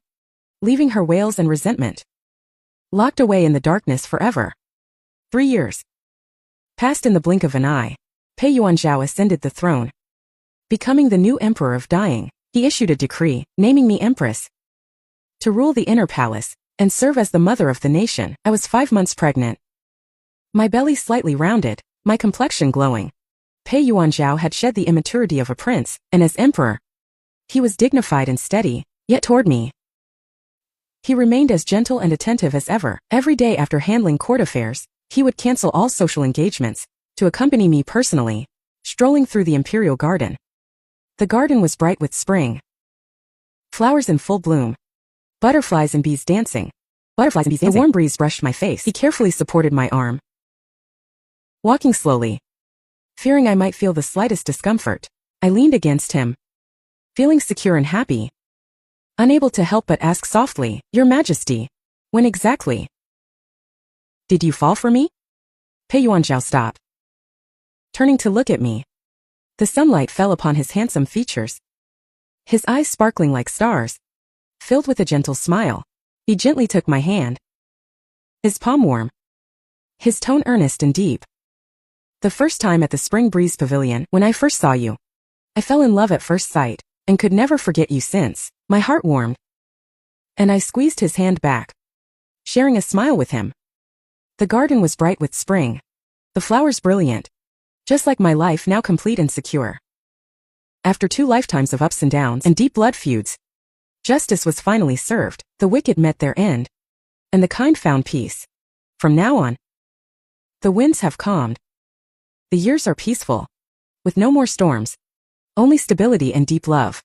leaving her wails and resentment locked away in the darkness forever. 3 years passed in the blink of an eye. Pei Yuanzhao ascended the throne, becoming the new emperor of Dying. He issued a decree, naming me empress, to rule the inner palace and serve as the mother of the nation. I was 5 months pregnant, my belly slightly rounded, my complexion glowing. Pei Yuanzhao had shed the immaturity of a prince, and as emperor, he was dignified and steady, yet toward me, he remained as gentle and attentive as ever. Every day after handling court affairs, he would cancel all social engagements to accompany me personally, strolling through the imperial garden. The garden was bright with spring, flowers in full bloom, butterflies and bees dancing. The warm breeze brushed my face. He carefully supported my arm, walking slowly, fearing I might feel the slightest discomfort. I leaned against him, feeling secure and happy, unable to help but ask softly, Your Majesty, when exactly did you fall for me? Pei Yuanzhao stopped, turning to look at me. The sunlight fell upon his handsome features, his eyes sparkling like stars, filled with a gentle smile. He gently took my hand, his palm warm, his tone earnest and deep. The first time at the Spring Breeze Pavilion, when I first saw you, I fell in love at first sight, and could never forget you since. My heart warmed, and I squeezed his hand back, sharing a smile with him. The garden was bright with spring, the flowers brilliant, just like my life now complete and secure. After 2 lifetimes of ups and downs and deep blood feuds, justice was finally served, the wicked met their end, and the kind found peace. From now on, The winds have calmed. The years are peaceful. With no more storms. Only stability and deep love.